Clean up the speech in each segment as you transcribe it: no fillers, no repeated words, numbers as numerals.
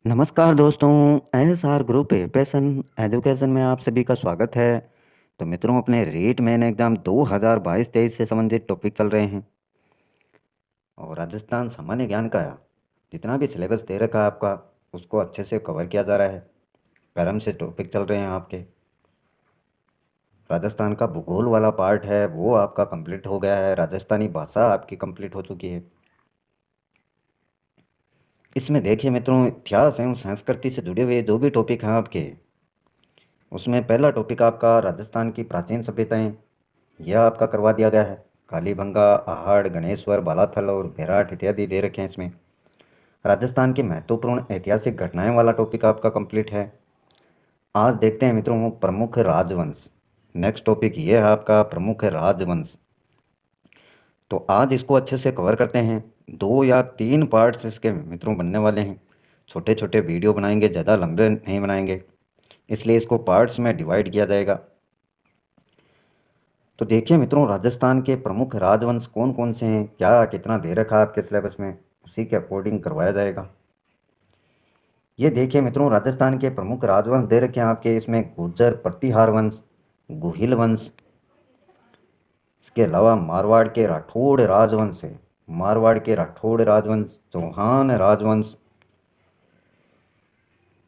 नमस्कार दोस्तों। SR group passion education में आप सभी का स्वागत है। तो मित्रों, अपने रीट मेन एग्जाम 2022-23 से संबंधित टॉपिक चल रहे हैं और राजस्थान सामान्य ज्ञान का जितना भी सिलेबस दे रखा है आपका, उसको अच्छे से कवर किया जा रहा है। क्रम से टॉपिक चल रहे हैं आपके। राजस्थान का भूगोल वाला पार्ट है वो आपका कंप्लीट हो गया है। राजस्थानी भाषा आपकी कंप्लीट हो चुकी है। इसमें देखिए मित्रों, इतिहास एवं संस्कृति से जुड़े हुए जो भी टॉपिक हैं आपके, उसमें पहला टॉपिक आपका राजस्थान की प्राचीन सभ्यताएं, यह आपका करवा दिया गया है। कालीबंगा, आहड़, गणेश्वर, बालाथल और बेराट इत्यादि दे रखे हैं इसमें। राजस्थान की महत्वपूर्ण ऐतिहासिक घटनाएं वाला टॉपिक आपका कंप्लीट है। आज देखते हैं मित्रों प्रमुख राजवंश। नेक्स्ट टॉपिक ये है आपका प्रमुख राजवंश। तो आज इसको अच्छे से कवर करते हैं। 2 या 3 पार्ट्स इसके मित्रों बनने वाले हैं। छोटे छोटे वीडियो बनाएंगे, ज़्यादा लंबे नहीं बनाएंगे, इसलिए इसको पार्ट्स में डिवाइड किया जाएगा। तो देखिए मित्रों, राजस्थान के प्रमुख राजवंश कौन कौन से हैं, क्या कितना दे रखा है आपके सिलेबस में, उसी के अकॉर्डिंग करवाया जाएगा। ये देखिए मित्रों, राजस्थान के प्रमुख राजवंश दे रखे हैं आपके। इसमें गुर्जर प्रतिहार वंश, गुहिल वंश, इसके अलावा मारवाड़ के राठौड़ राजवंश है। मारवाड़ के राठौड़ राजवंश, चौहान राजवंश,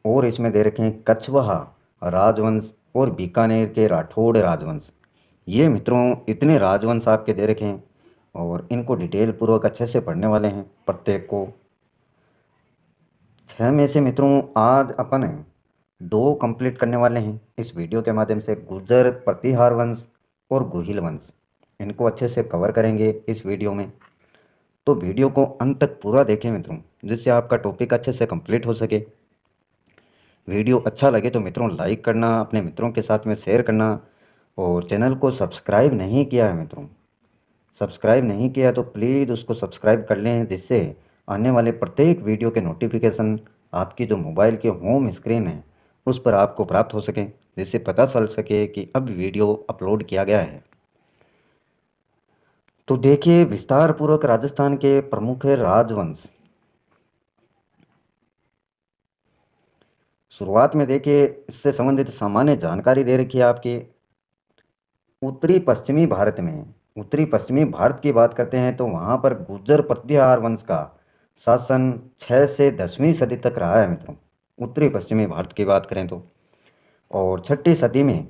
और इसमें दे रखे हैं कछवाहा राजवंश और बीकानेर के राठौड़ राजवंश। ये मित्रों इतने राजवंश आपके दे रखे हैं और इनको डिटेल पूर्वक अच्छे से पढ़ने वाले हैं प्रत्येक को। 6 में से मित्रों आज अपन 2 कंप्लीट करने वाले हैं इस वीडियो के माध्यम से। गुर्जर प्रतिहार वंश और गुहिल वंश, इनको अच्छे से कवर करेंगे इस वीडियो में। तो वीडियो को अंत तक पूरा देखें मित्रों, जिससे आपका टॉपिक अच्छे से कंप्लीट हो सके। वीडियो अच्छा लगे तो मित्रों लाइक करना, अपने मित्रों के साथ में शेयर करना, और चैनल को सब्सक्राइब नहीं किया है मित्रों, सब्सक्राइब नहीं किया तो प्लीज़ उसको सब्सक्राइब कर लें, जिससे आने वाले प्रत्येक वीडियो के नोटिफिकेशन आपकी जो मोबाइल की होम स्क्रीन है उस पर आपको प्राप्त हो सके, जिससे पता चल सके कि अब वीडियो अपलोड किया गया है। तो देखिए विस्तार पूर्वक राजस्थान के प्रमुख राजवंश। शुरुआत में देखिए इससे संबंधित सामान्य जानकारी दे रखी है आपकी। उत्तरी पश्चिमी भारत की बात करते हैं तो वहाँ पर गुर्जर प्रतिहार वंश का शासन 6 से 10वीं सदी तक रहा है मित्रों, उत्तरी पश्चिमी भारत की बात करें तो। और 6ठी सदी में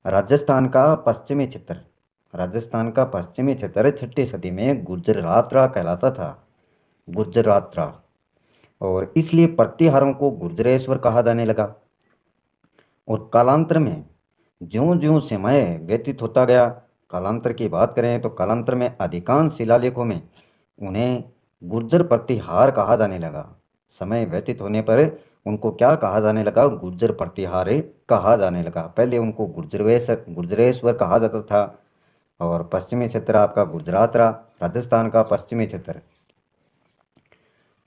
राजस्थान का पश्चिमी क्षेत्र, 6ठी सदी में गुर्जरात्रा कहलाता था, गुर्जरात्रा। और इसलिए प्रतिहारों को गुर्जरेश्वर कहा जाने लगा। और कालांतर में ज्यों ज्यों समय व्यतीत होता गया, कालांतर की बात करें तो कालांतर में अधिकांश शिलालेखों में उन्हें गुर्जर प्रतिहार कहा जाने लगा। समय व्यतीत होने पर उनको क्या कहा जाने लगा, गुर्जर प्रतिहार कहा जाने लगा। पहले उनको गुर्जरेश्वर कहा जाता था। और पश्चिमी क्षेत्र आपका गुजरात रहा, राजस्थान का पश्चिमी क्षेत्र।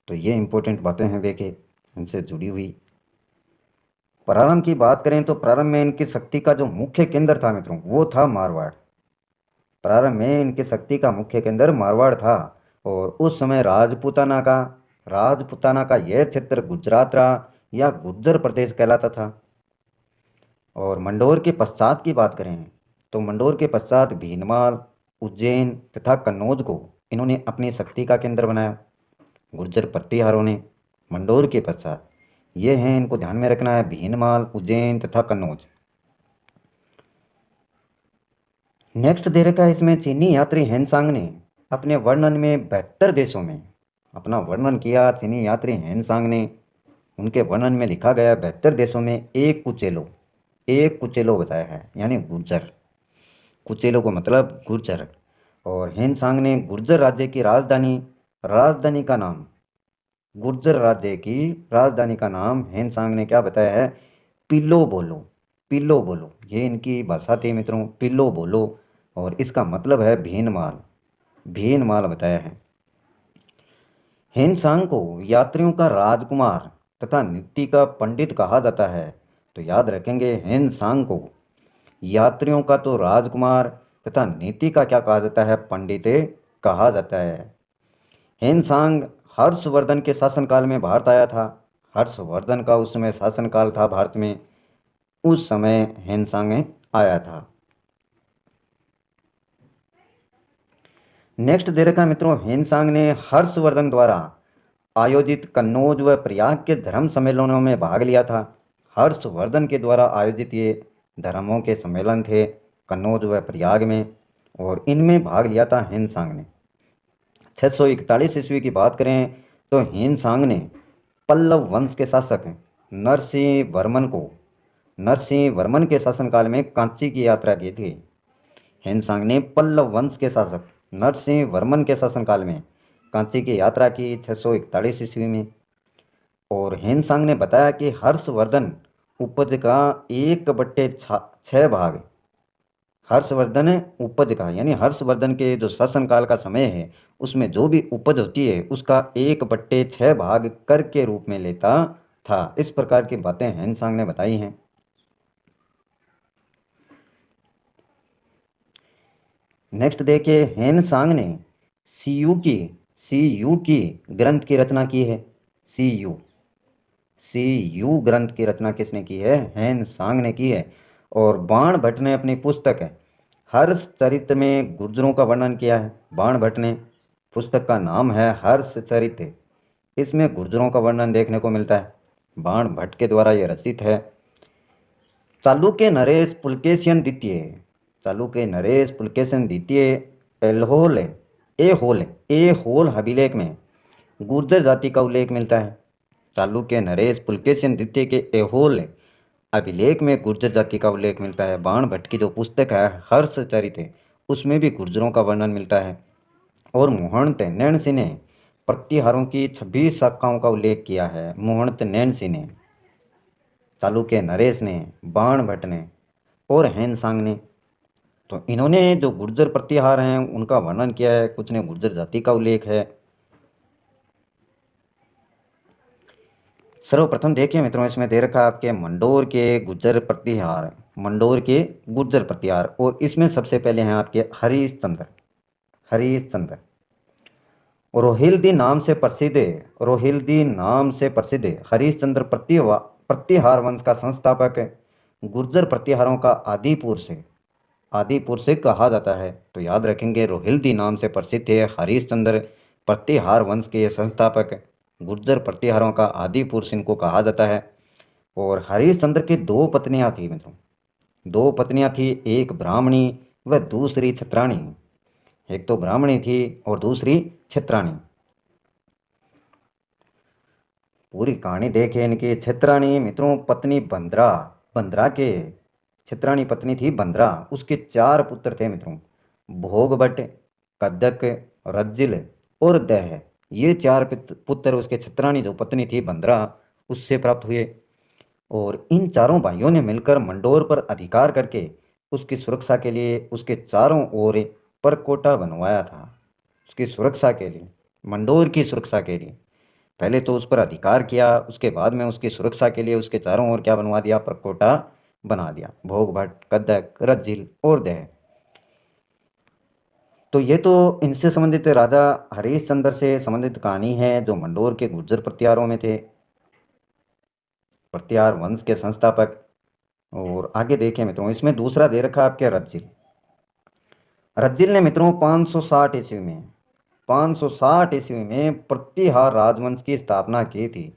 तो ये इंपॉर्टेंट बातें हैं देखिए इनसे जुड़ी हुई। प्रारंभ की बात करें तो प्रारंभ में इनकी शक्ति का जो मुख्य केंद्र था मित्रों वो था मारवाड़। प्रारंभ में इनकी शक्ति का मुख्य केंद्र मारवाड़ था। और उस समय राजपुताना का यह क्षेत्र गुजरात रहा या गुर्जर प्रदेश कहलाता था। और मंडोर के पश्चात की बात करें तो मंडोर के पश्चात भीनमाल, उज्जैन तथा कन्नौज को इन्होंने अपनी शक्ति का केंद्र बनाया, गुर्जर प्रतिहारों ने। मंडोर के पश्चात ये हैं, इनको ध्यान में रखना है, भीनमाल, उज्जैन तथा कन्नौज। नेक्स्ट दे रखा है इसमें चीनी यात्री हेनसांग ने अपने वर्णन में 72 देशों में अपना वर्णन किया। चीनी यात्री हेनसांग ने उनके वर्णन में लिखा गया 72 देशों में एक कुचेलो बताया है, यानी गुर्जर। कुचेलो को मतलब गुर्जर। और हेनसांग ने गुर्जर राज्य की राजधानी का नाम, गुर्जर राज्य की राजधानी का नाम हेनसांग ने क्या बताया है, पिल्लो बोलो। पिल्लो बोलो, ये इनकी भाषा थी मित्रों, पिल्लो बोलो। और इसका मतलब है भीनमाल, भीनमाल बताया है। हेनसांग को यात्रियों का राजकुमार तथा नीति का पंडित कहा जाता है। तो याद रखेंगे, हेनसांग को यात्रियों का तो राजकुमार तथा नीति का क्या कहा जाता है, पंडित कहा जाता है। हेनसांग हर्षवर्धन के शासनकाल में भारत आया था। हर्षवर्धन का उस समय शासनकाल था भारत में, उस समय हेनसांग आया था। नेक्स्ट दे रखा है मित्रों, हेनसांग ने हर्षवर्धन द्वारा आयोजित कन्नौज व प्रयाग के धर्म सम्मेलनों में भाग लिया था। हर्षवर्धन के द्वारा आयोजित ये धर्मों के सम्मेलन थे कन्नौज व प्रयाग में, और इनमें भाग लिया था हेनसांग ने। 641 ईस्वी की बात करें तो हेनसांग ने पल्लव वंश के शासक नरसिंह वर्मन के शासनकाल में कांची की यात्रा की थी। हेनसांग ने पल्लव वंश के शासक नरसिंह वर्मन के शासनकाल में कांची की यात्रा की 641 ईस्वी में। और हेनसांग ने बताया कि हर्षवर्धन उपज का 1/6 भाग, हर्षवर्धन उपज का यानी हर्षवर्धन के जो शासनकाल का समय है उसमें जो भी उपज होती है उसका 1/6 भाग कर के रूप में लेता था। इस प्रकार की बातें हेनसांग ने बताई हैं। नेक्स्ट देखिए, हेनसांग ने सी यू की ग्रंथ की रचना की है। सी यू ग्रंथ की रचना किसने की है? हेनसांग ने की है। और बाणभट्ट ने अपनी पुस्तक है हर्षचरित में गुर्जरों का वर्णन किया है। बाणभट्ट ने, पुस्तक का नाम है हर्षचरित, इसमें गुर्जरों का वर्णन देखने को मिलता है। बाणभट्ट के द्वारा यह रचित है। चालुक्य नरेश पुलकेशिन द्वितीय एहोल अभिलेख में गुर्जर जाति का उल्लेख मिलता है। चालुक्य नरेश पुलकेशिन द्वितीय के एहोल अभिलेख में गुर्जर जाति का उल्लेख मिलता है। बाणभट्ट की जो पुस्तक है हर्षचरित उसमें भी गुर्जरों का वर्णन मिलता है। और मोहनत नैणसी ने प्रतिहारों की 26 शाखाओं का उल्लेख किया है। मोहनत नैणसी ने, चालुक्य नरेश ने, बाणभट्ट ने और हेनसांग ने, तो इन्होंने जो गुर्जर प्रतिहार हैं उनका वर्णन किया है। कुछ ने गुर्जर जाति का उल्लेख है। सर्वप्रथम देखिए मित्रों, इसमें दे रखा है आपके मंडोर के गुर्जर प्रतिहार, और इसमें सबसे पहले हैं आपके हरिश्चंद्र। रोहिल्दी नाम से प्रसिद्ध हरिश्चंद्र प्रतिहार वंश का संस्थापक, गुर्जर प्रतिहारों का आदिपुरुष से कहा जाता है। तो याद रखेंगे, रोहिल्दी नाम से प्रसिद्ध है हरिश्चंद्र प्रतिहार वंश के संस्थापक, गुर्जर प्रतिहारों का आदि पुरुष इनको कहा जाता है। और हरिश्चंद्र की 2 पत्नियां थी मित्रों, 2 पत्नियां थी, एक ब्राह्मणी व दूसरी छत्राणी। एक तो ब्राह्मणी थी और दूसरी छत्राणी। पूरी कहानी देखें इनकी। छत्राणी मित्रों पत्नी बंद्रा के छत्राणी पत्नी थी बंद्रा, उसके 4 पुत्र थे मित्रों, भोगभट, कदक, रज्जिल और दह। ये 4 पुत्र उसके छत्राणी जो पत्नी थी बंद्रा उससे प्राप्त हुए। और इन चारों भाइयों ने मिलकर मंडोर पर अधिकार करके उसकी सुरक्षा के लिए उसके चारों ओर परकोटा बनवाया था। उसकी सुरक्षा के लिए, मंडोर की सुरक्षा के लिए पहले तो उस पर अधिकार किया, उसके बाद में उसकी सुरक्षा के लिए उसके चारों ओर क्या बनवा दिया? परकोटा बना दिया। भोगभट, कदक, रज्जिल और दह। तो ये तो इनसे संबंधित राजा हरिश्चंद्र से संबंधित कहानी है जो मंडोर के गुर्जर प्रतिहारों में थे, प्रतिहार वंश के संस्थापक। और आगे देखें मित्रों, इसमें दूसरा दे रखा है आपके रज्जिल ने मित्रों 560 ईस्वी में प्रतिहार राजवंश की स्थापना की थी।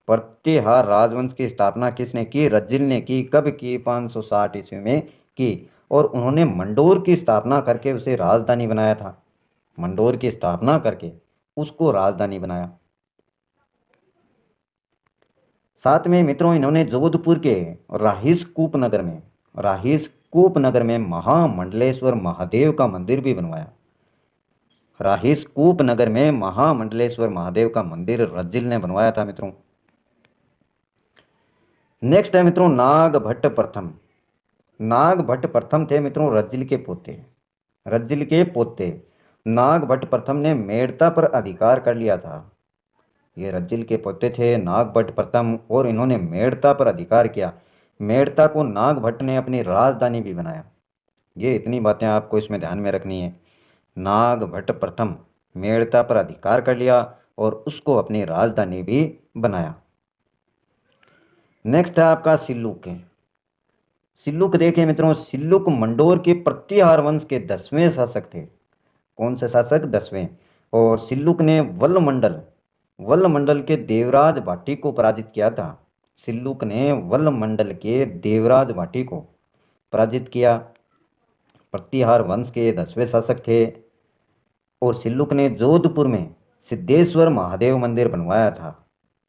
प्रतिहार राजवंश की स्थापना किसने की? रज्जिल ने की। कब की? 560 ईस्वी में की। और उन्होंने मंडोर की स्थापना करके उसे राजधानी बनाया था। मंडोर की स्थापना करके उसको राजधानी बनाया। साथ में मित्रों इन्होंने जोधपुर के राहिसकूप नगर में महामंडलेश्वर महादेव का मंदिर भी बनवाया। राहिसकूप नगर में महामंडलेश्वर महादेव का मंदिर रज्जिल ने बनवाया था मित्रों। नेक्स्ट है मित्रों नागभट्ट प्रथम थे मित्रों रज्जिल के पोते। नागभट्ट प्रथम ने मेड़ता पर अधिकार कर लिया था। ये रज्जिल के पोते थे नागभट्ट प्रथम, और इन्होंने मेड़ता पर अधिकार किया। मेड़ता को नागभट्ट ने अपनी राजधानी भी बनाया। ये इतनी बातें आपको इसमें ध्यान में रखनी है। नागभट्ट प्रथम मेड़ता पर अधिकार कर लिया और उसको अपनी राजधानी भी बनाया। नेक्स्ट है आपका सिल्लुक। सिल्लुक देखिए मित्रों, सिल्लुक मंडोर के प्रतिहार वंश के 10वें शासक थे। कौन से शासक? 10वें। और सिल्लुक ने वल्ल मंडल के देवराज भाटी को पराजित किया था। सिल्लुक ने वल्ल मंडल के देवराज भाटी को पराजित किया। प्रतिहार वंश के 10वें शासक थे। और सिल्लुक ने जोधपुर में सिद्धेश्वर महादेव मंदिर बनवाया था।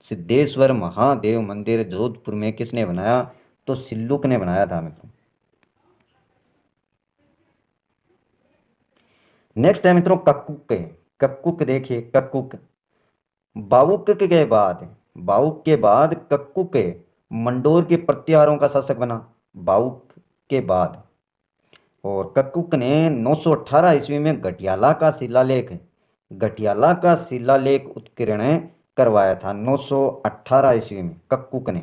सिद्धेश्वर महादेव मंदिर जोधपुर में किसने बनाया? तो सिल्लुक ने बनाया था मित्रों। नेक्स्ट है मित्रों कक्कुक। कक्कुक देखिए, कक्कुक बावुक के बाद, बावुक के बाद कक्कुक मंडोर के प्रतिहारों का शासक बना। बावुक के बाद। और कक्कुक ने 918 ईस्वी में गठियाला का शिलालेख उत्कीर्ण करवाया था। 918 ईस्वी में कक्कुक ने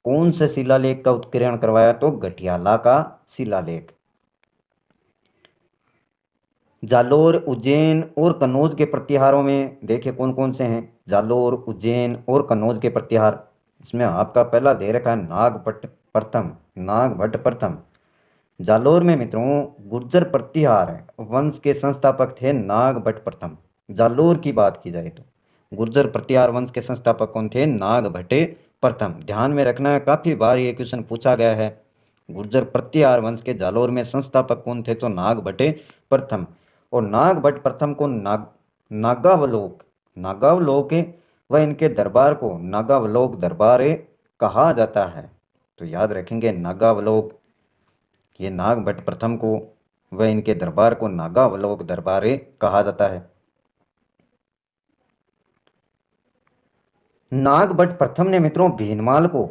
कौन से शिलालेख का उत्कीर्ण करवाया? तो गठियाला का शिलालेख। जालोर, उज्जैन और कन्नौज के प्रतिहारों में देखिए कौन कौन से हैं। जालोर, उज्जैन और कन्नौज के प्रतिहार। इसमें आपका पहला दे रखा है नागभट्ट प्रथम। नागभट्ट प्रथम। जालोर में मित्रों गुर्जर प्रतिहार वंश के संस्थापक थे नागभट्ट प्रथम। जालोर की बात की जाए तो गुर्जर प्रतिहार वंश के संस्थापक कौन थे? नागभट्ट प्रथम। ध्यान में रखना है, काफी बार ये क्वेश्चन पूछा गया है। गुर्जर प्रतिहार वंश के जालोर में संस्थापक कौन थे? तो नागभट्ट प्रथम। और नागभट्ट प्रथम को नागावलोक नागावलोक व इनके दरबार को नागावलोक दरबार कहा जाता है। तो याद रखेंगे नागावलोक, ये नागभट्ट प्रथम को व इनके दरबार को नागावलोक दरबार कहा जाता है। नागभट्ट प्रथम ने मित्रों भीनमाल को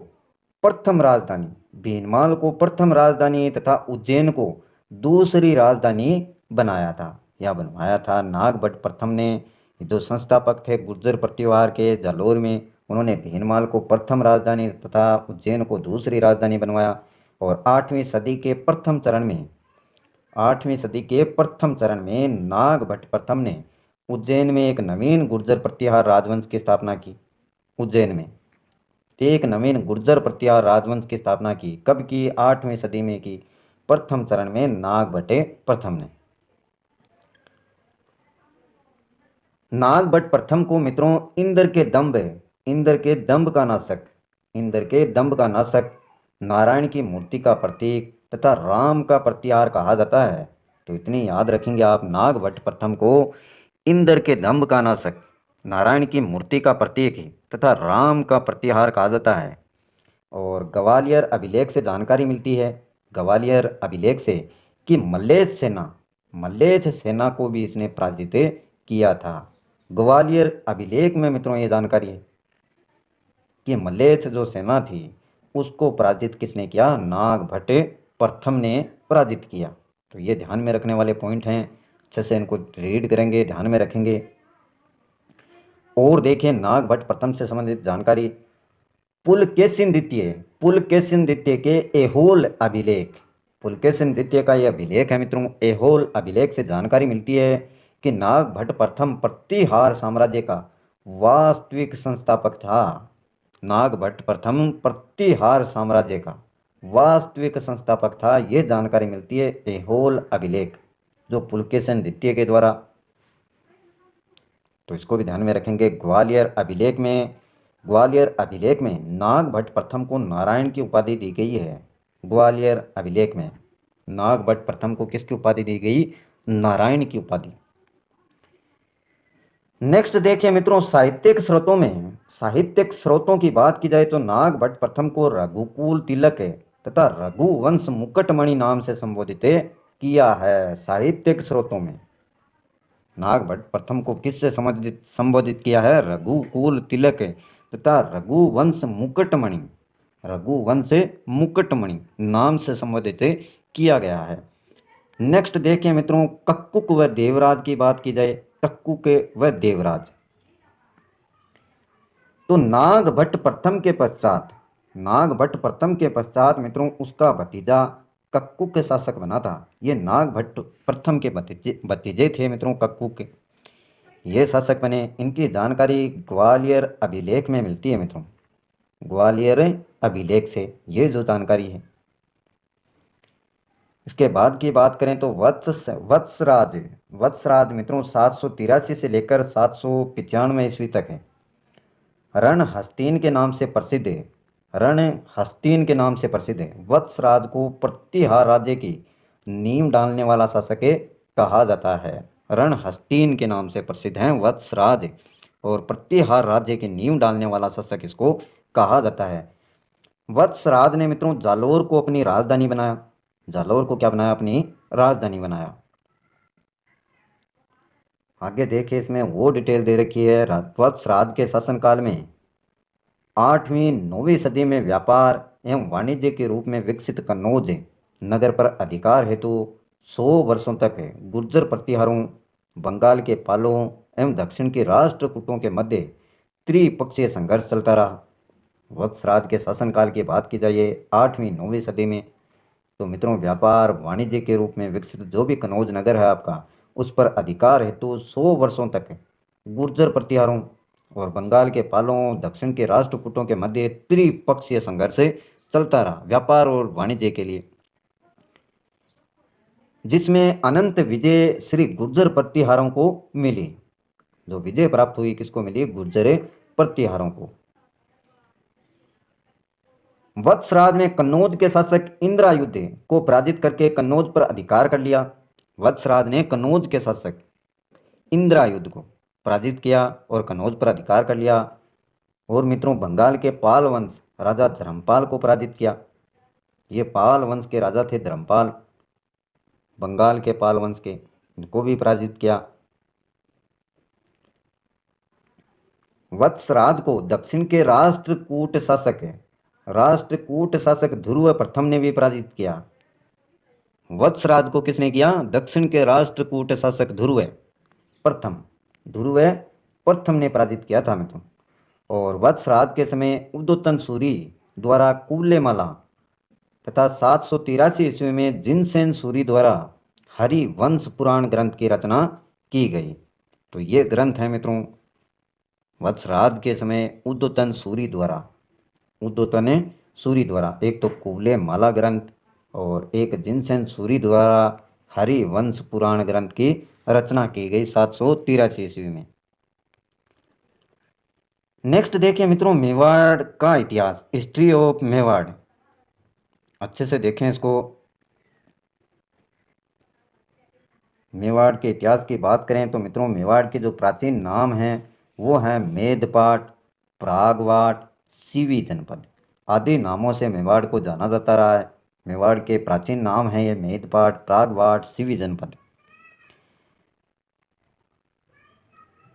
प्रथम राजधानी तथा उज्जैन को दूसरी राजधानी बनाया था या बनवाया था। नागभट्ट प्रथम ने, जो संस्थापक थे गुर्जर परिवार के जालोर में, उन्होंने भीनमाल को प्रथम राजधानी तथा उज्जैन को दूसरी राजधानी बनवाया। और 8वीं सदी के प्रथम चरण में नागभट्ट प्रथम ने उज्जैन में एक नवीन गुर्जर प्रतिहार राजवंश की स्थापना की। उज्जैन में एक नवीन गुर्जर प्रतिहार राजवंश की स्थापना की। कब की? 8वीं सदी में की, प्रथम चरण में नागभट्ट प्रथम ने। नागभट्ट प्रथम को मित्रों इंद्र के दंभ का नाशक, नारायण की मूर्ति का प्रतीक तथा राम का प्रतिहार कहा जाता है। तो इतनी याद रखेंगे आप, नागभट्ट प्रथम को इंद्र के दंभ का नाशक, नारायण की मूर्ति का प्रतीक तथा राम का प्रतिहार कहा जाता है। और ग्वालियर अभिलेख से जानकारी मिलती है, ग्वालियर अभिलेख से, कि मल्लेश सेना को भी इसने पराजित किया था। ग्वालियर अभिलेख में मित्रों ये जानकारी है कि मल्लेश जो सेना थी उसको पराजित किसने किया? नागभट्ट प्रथम ने पराजित किया। तो ये ध्यान में रखने वाले पॉइंट हैं, अच्छे से इनको रीड करेंगे, ध्यान में रखेंगे। और देखिए नागभट्ट प्रथम से संबंधित जानकारी, पुलकेशिन द्वितीय के ऐहोल अभिलेख, पुलकेशिन द्वितीय का यह अभिलेख है मित्रों। ऐहोल अभिलेख से जानकारी मिलती है कि नागभट्ट प्रथम प्रतिहार साम्राज्य का वास्तविक संस्थापक था। नागभट्ट प्रथम प्रतिहार साम्राज्य का वास्तविक संस्थापक था, यह जानकारी मिलती है ऐहोल अभिलेख, जो पुलकेशिन द्वितीय के द्वारा। तो इसको भी ध्यान में रखेंगे। ग्वालियर अभिलेख में नागभट्ट प्रथम को नारायण की उपाधि दी गई है। ग्वालियर अभिलेख में नागभट्ट प्रथम को किसकी उपाधि दी गई? नारायण की उपाधि। नेक्स्ट देखिए मित्रों, साहित्यिक स्रोतों की बात की जाए तो नागभट्ट प्रथम को रघुकुल तिलक तथा रघुवंश मुकुटमणि नाम से संबोधित किया है। साहित्यिक स्रोतों में नागभट्ट प्रथम को किससे संबोधित किया है? रघुकुल तिलक तथा रघुवंश मुकुटमणि नाम से संबोधित किया गया है। नेक्स्ट देखिए मित्रों, कक्कुक व देवराज की बात की जाए, कक्कुक व देवराज, तो नागभट्ट प्रथम के पश्चात मित्रों उसका भतीजा कक्कुक के शासक बना था। ये नागभट्ट प्रथम के भतीजे थे मित्रों, कक्कुक ये शासक बने। इनकी जानकारी ग्वालियर अभिलेख में मिलती है मित्रों। ग्वालियर अभिलेख से, ये जो जानकारी है। इसके बाद की बात करें तो वत्सराज, वत्सराज मित्रों 783 से लेकर 795 ईस्वी तक है। रण हस्तीन के नाम से प्रसिद्ध है, रण हस्तीन के नाम से प्रसिद्ध है। वत्सराज को प्रतिहार राज्य की नींव डालने वाला शासक कहा जाता है। रण हस्तीन के नाम से प्रसिद्ध है वत्सराज, और प्रतिहार राज्य की नींव डालने वाला शासक इसको कहा जाता है। वत्सराज ने मित्रों जालोर को अपनी राजधानी बनाया, जालोर को क्या बनाया, अपनी राजधानी बनाया। आगे देखिए, इसमें वो डिटेल दे रखी है। वत्सराज के शासनकाल में 8वीं 9वीं सदी में व्यापार एवं वाणिज्य के रूप में विकसित कन्नौज नगर पर अधिकार हेतु 100 वर्षों तक गुर्जर प्रतिहारों, बंगाल के पालों एवं दक्षिण के राष्ट्रकूटों के मध्य त्रिपक्षीय संघर्ष चलता रहा। वत्सराज के शासनकाल की बात की जाए 8वीं 9वीं सदी में, तो मित्रों व्यापार वाणिज्य के रूप में विकसित जो भी कन्नौज नगर है आपका, उस पर अधिकार हेतु 100 वर्षों तक गुर्जर प्रतिहारों और बंगाल के पालों, दक्षिण के राष्ट्रकूटों के मध्य त्रिपक्षीय संघर्ष चलता रहा व्यापार और वाणिज्य के लिए, जिसमें अनंत विजय श्री गुर्जर प्रतिहारों को मिली। जो विजय प्राप्त हुई किसको मिली, गुर्जर प्रतिहारों को। वत्सराज ने कन्नौज के शासक इंद्रायुध को पराजित करके कन्नौज पर अधिकार कर लिया। वत्सराज ने कन्नौज के शासक इंद्रायुध को पराजित किया और कन्नौज पर अधिकार कर लिया। और मित्रों बंगाल के पाल वंश राजा धर्मपाल को पराजित किया। ये पाल वंश के राजा थे धर्मपाल, बंगाल के पाल वंश के, इनको भी पराजित किया। वत्सराज को दक्षिण के राष्ट्रकूट शासक ध्रुव प्रथम ने भी पराजित किया। वत्सराज को किसने किया, दक्षिण के राष्ट्रकूट शासक ध्रुव प्रथम ने पराजित किया था मित्रों। और वत्सराज के समय उद्योतन सूरी द्वारा कुल्लेमाला तथा 783 ईस्वी में जिनसेन सूरी द्वारा हरिवंश पुराण ग्रंथ की रचना की गई। तो ये ग्रंथ है मित्रों वत्सराज के समय उद्योतन सूरी द्वारा, एक तो कुल्लेमाला ग्रंथ और एक जिनसेन सूरी द्वारा हरिवंश पुराण ग्रंथ की रचना की गई 783 ईस्वी में। नेक्स्ट देखिए मित्रों मेवाड़ का इतिहास, हिस्ट्री ऑफ मेवाड़। अच्छे से देखें इसको। मेवाड़ के इतिहास की बात करें तो मित्रों मेवाड़ के जो प्राचीन नाम हैं वो हैं मेदपाट, प्रागवाट, सीवी जनपद आदि नामों से मेवाड़ को जाना जाता रहा है। मेवाड़ के प्राचीन नाम हैं ये मेदपाट, प्रागवाट, सीवी जनपद।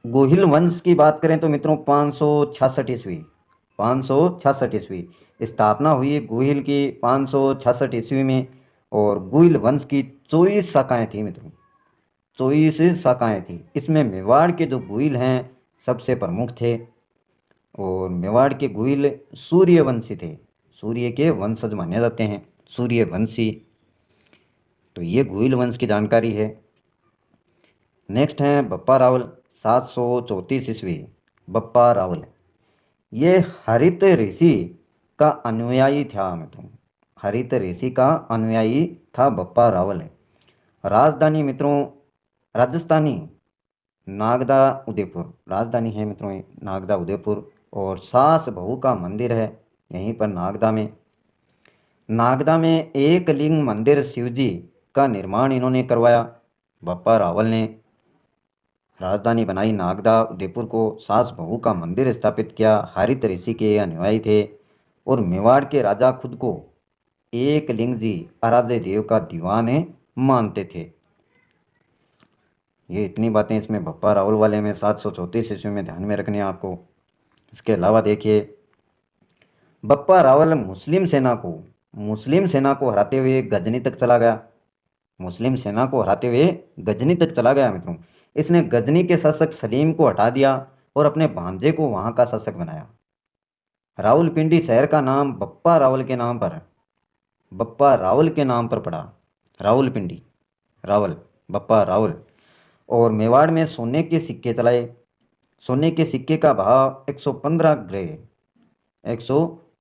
गोहिल वंश की बात करें तो मित्रों 566 ईस्वी स्थापना हुई गोहिल की 566 ईस्वी में। और गोहिल वंश की 24 शाखाएं थी मित्रों, 24 शाखाएं थी। इसमें मेवाड़ के जो गोहिल हैं सबसे प्रमुख थे। और मेवाड़ के गोहिल सूर्यवंशी थे, सूर्य के वंशज माने जाते हैं, सूर्यवंशी। तो ये गोहिल वंश की जानकारी है। नेक्स्ट है बप्पा रावल 734 ईस्वी। बप्पा रावल ये हरित ऋषि का अनुयायी था मित्रों, हरित ऋषि का अनुयायी था बप्पा रावल। राजधानी मित्रों राजस्थानी नागदा उदयपुर, राजधानी है मित्रों नागदा उदयपुर। और सास बहू का मंदिर है यहीं पर नागदा में एक लिंग मंदिर शिवजी का निर्माण इन्होंने करवाया। बप्पा रावल ने राजधानी बनाई नागदा उदयपुर को, सास बहू का मंदिर स्थापित किया, हरित ऋषि के अनुयायी थे। और मेवाड़ के राजा खुद को एक लिंग जी आराध्य देव का दीवान मानते थे। ये इतनी बातें इसमें बप्पा रावल वाले में 734 ईस्वी में ध्यान में रखनी है आपको। इसके अलावा देखिए बप्पा रावल मुस्लिम सेना को हराते हुए गजनी तक चला गया, मित्रों। इसने गजनी के शासक सलीम को हटा दिया और अपने भांजे को वहां का शासक बनाया। रावलपिंडी शहर का नाम बप्पा रावल के नाम पर पड़ा। रावलपिंडी, रावल, बप्पा रावल। और मेवाड़ में सोने के सिक्के चलाए। सोने के सिक्के का भाव 115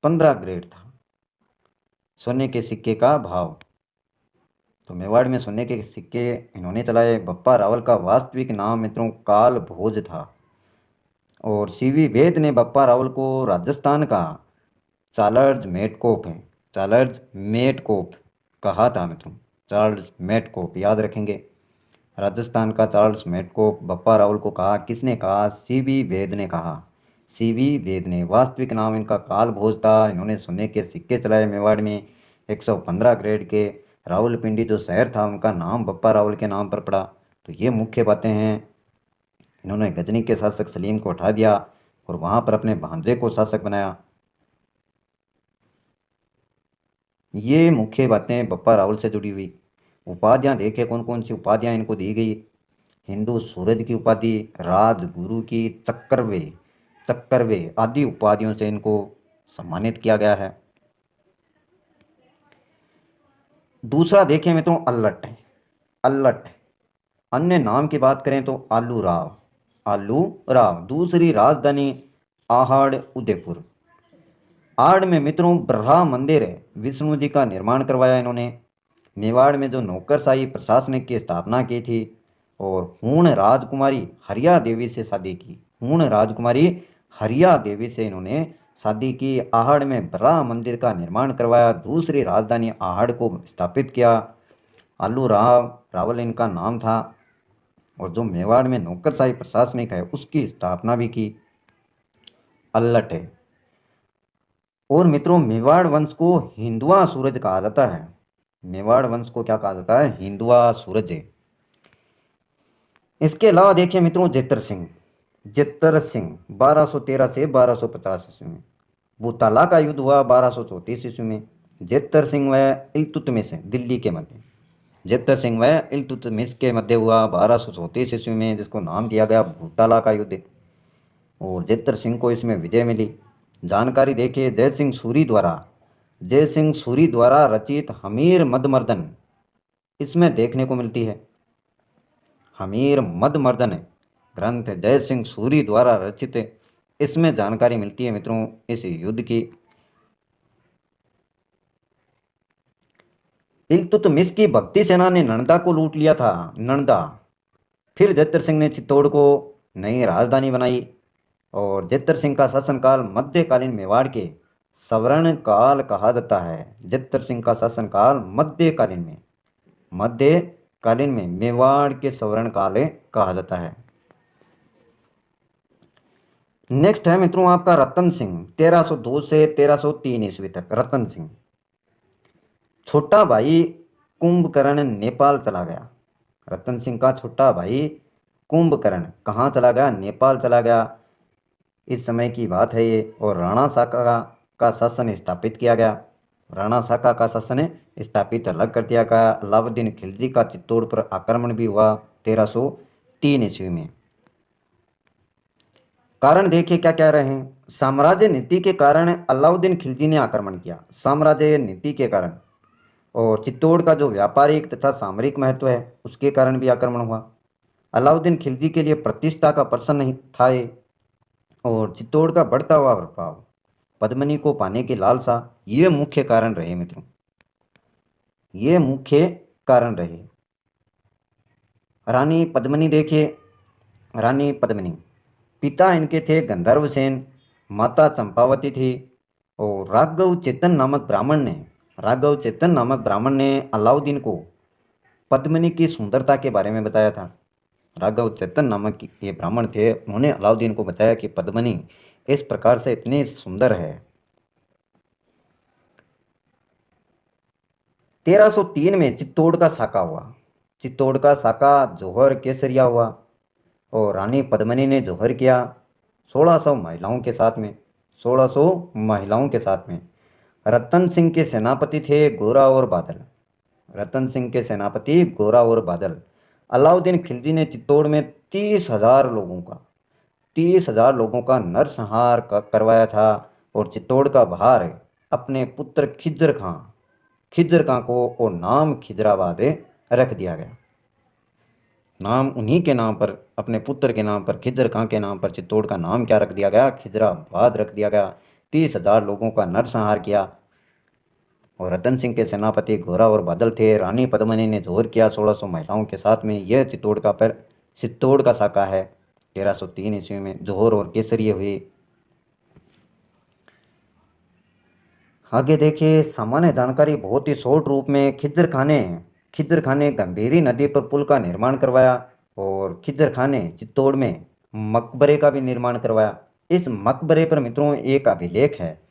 15 ग्रेड था सोने के सिक्के का भाव। तो मेवाड़ में सोने के सिक्के इन्होंने चलाए। बप्पा रावल का वास्तविक नाम मित्रों काल भोज था। और सीवी वेद ने बप्पा रावल को राजस्थान का चार्ल्स मेटकोप है, चार्ल्स मेटकोप कहा था मित्रों। चार्ल्स मेटकोप याद रखेंगे। राजस्थान का चार्ल्स मेटकोप बप्पा रावल को कहा। किसने कहा? सीवी वेद ने कहा। सीवी वेद ने। वास्तविक नाम इनका काल भोज था। इन्होंने सोने के सिक्के चलाए मेवाड़ में 115 ग्रेड के। रावलपिंडी जो शहर था उनका नाम बप्पा रावल के नाम पर पड़ा। तो ये मुख्य बातें हैं। इन्होंने गजनी के शासक सलीम को हटा दिया और वहाँ पर अपने भांजे को शासक बनाया। ये मुख्य बातें बप्पा रावल से जुड़ी हुई। उपाधियाँ देखें कौन कौन सी उपाधियाँ इनको दी गई। हिंदू सूरज की उपाधि, राजगुरु की, चक्रवे चक्रवे आदि उपाधियों से इनको सम्मानित किया गया है। दूसरा देखें मित्रों अल्लट। अल्लट अन्य नाम की बात करें तो आलू राव। आलू राव। दूसरी राजधानी आहड़ उदयपुर। आड़ में मित्रों ब्रह्मा मंदिर है, विष्णु जी का निर्माण करवाया इन्होंने। मेवाड़ में जो नौकरशाही प्रशासनिक की स्थापना की थी। और हूण राजकुमारी हरिया देवी से शादी की। हूण राजकुमारी हरिया देवी से इन्होंने शादी की। आहड़ में ब्रह्मा मंदिर का निर्माण करवाया। दूसरी राजधानी आहड़ को स्थापित किया। आलू राव रावल इनका नाम था। और जो मेवाड़ में नौकरशाही प्रशासनिक है उसकी स्थापना भी की। अल्लट है। और मित्रों मेवाड़ वंश को हिंदुआ सूरज कहा जाता है। मेवाड़ वंश को क्या कहा जाता है? हिंदुआ सूरज। इसके अलावा देखिए मित्रों जेतर सिंह। जेतर सिंह 1213 से 1250 ईस्वी में। भूताला का युद्ध हुआ 1234 ईस्वी में। जेतर सिंह व इल्तुतमिश दिल्ली के मध्य। जेतर सिंह व इल्तुतमिश के मध्य हुआ 1234 ईस्वी में, जिसको नाम दिया गया भूताला का युद्ध। और जेतर सिंह को इसमें विजय मिली। जानकारी देखिए जय सिंह सूरी द्वारा रचित हमीर मदमर्दन इसमें देखने को मिलती है। हमीर मदमर्दन ग्रंथ जय सिंह सूरी द्वारा रचित, इसमें जानकारी मिलती है मित्रों इस युद्ध की। इल्तुतमिश की भक्ति सेना ने नंदा को लूट लिया था। नंदा। फिर जेतर सिंह ने चित्तौड़ को नई राजधानी बनाई। और जेतर सिंह का शासनकाल मध्यकालीन मेवाड़ के स्वर्ण काल कहा जाता है। जेतर सिंह का शासनकाल मध्यकालीन में मेवाड़ के स्वर्ण काल कहा जाता है। नेक्स्ट है मित्रों आपका रतन सिंह 1302 से 1303 ईस्वी तक। रतन सिंह छोटा भाई कुंभकर्ण नेपाल चला गया। रतन सिंह का छोटा भाई कुंभकर्ण कहाँ चला गया? नेपाल चला गया। इस समय की बात है ये। और राणा साका का शासन स्थापित किया गया। राणा साका का शासन स्थापित अलग कर दिया गया। अलाउद्दीन खिलजी का चित्तौड़ पर आक्रमण भी हुआ 1303 ईस्वी में। कारण देखिए क्या कह रहे हैं। साम्राज्य नीति के कारण अलाउद्दीन खिलजी ने आक्रमण किया। साम्राज्य नीति के कारण। और चित्तौड़ का जो व्यापारिक तथा सामरिक महत्व है उसके कारण भी आक्रमण हुआ। अलाउद्दीन खिलजी के लिए प्रतिष्ठा का प्रश्न नहीं था ये। और चित्तौड़ का बढ़ता हुआ प्रभाव, पद्मिनी को पाने की लालसा, ये मुख्य कारण रहे मित्रों। ये मुख्य कारण रहे। रानी पद्मिनी देखिए। रानी पद्मिनी पिता इनके थे गंधर्व सेन, माता चंपावती थी। और राघव चेतन नामक ब्राह्मण ने अलाउद्दीन को पद्मिनी की सुंदरता के बारे में बताया था। राघव चेतन नामक ये ब्राह्मण थे, उन्होंने अलाउद्दीन को बताया कि पद्मिनी इस प्रकार से इतनी सुंदर है। 1303 में चित्तौड़ का साका हुआ। चित्तौड़ का साका जौहर केसरिया हुआ। और रानी पद्मिनी ने जौहर किया 1600 महिलाओं के साथ में। 1600 महिलाओं के साथ में। रतन सिंह के सेनापति थे गोरा और बादल। रतन सिंह के सेनापति गोरा और बादल। अलाउद्दीन खिलजी ने चित्तौड़ में 30,000 लोगों का नरसंहार करवाया था। और चित्तौड़ का भार अपने पुत्र खिज्र खां को और नाम खिजराबाद रख दिया गया। नाम उन्हीं के नाम पर, अपने पुत्र के नाम पर, खिज्र खां के नाम पर चित्तौड़ का नाम क्या रख दिया गया? खिजराबाद रख दिया गया। 30,000 लोगों का नरसंहार किया। और रतन सिंह के सेनापति घोरा और बादल थे। रानी पद्मिनी ने जोर किया 1600 महिलाओं के साथ में। यह चित्तौड़ का साका है। 1303 ईस्वी में जोहर और केसरिये हुई। आगे देखिए, सामान्य जानकारी बहुत ही शॉर्ट रूप में। खिज्र खान ने गंभीरी नदी पर पुल का निर्माण करवाया। और खिज्र खान ने चित्तौड़ में मकबरे का भी निर्माण करवाया। इस मकबरे पर मित्रों एक अभिलेख है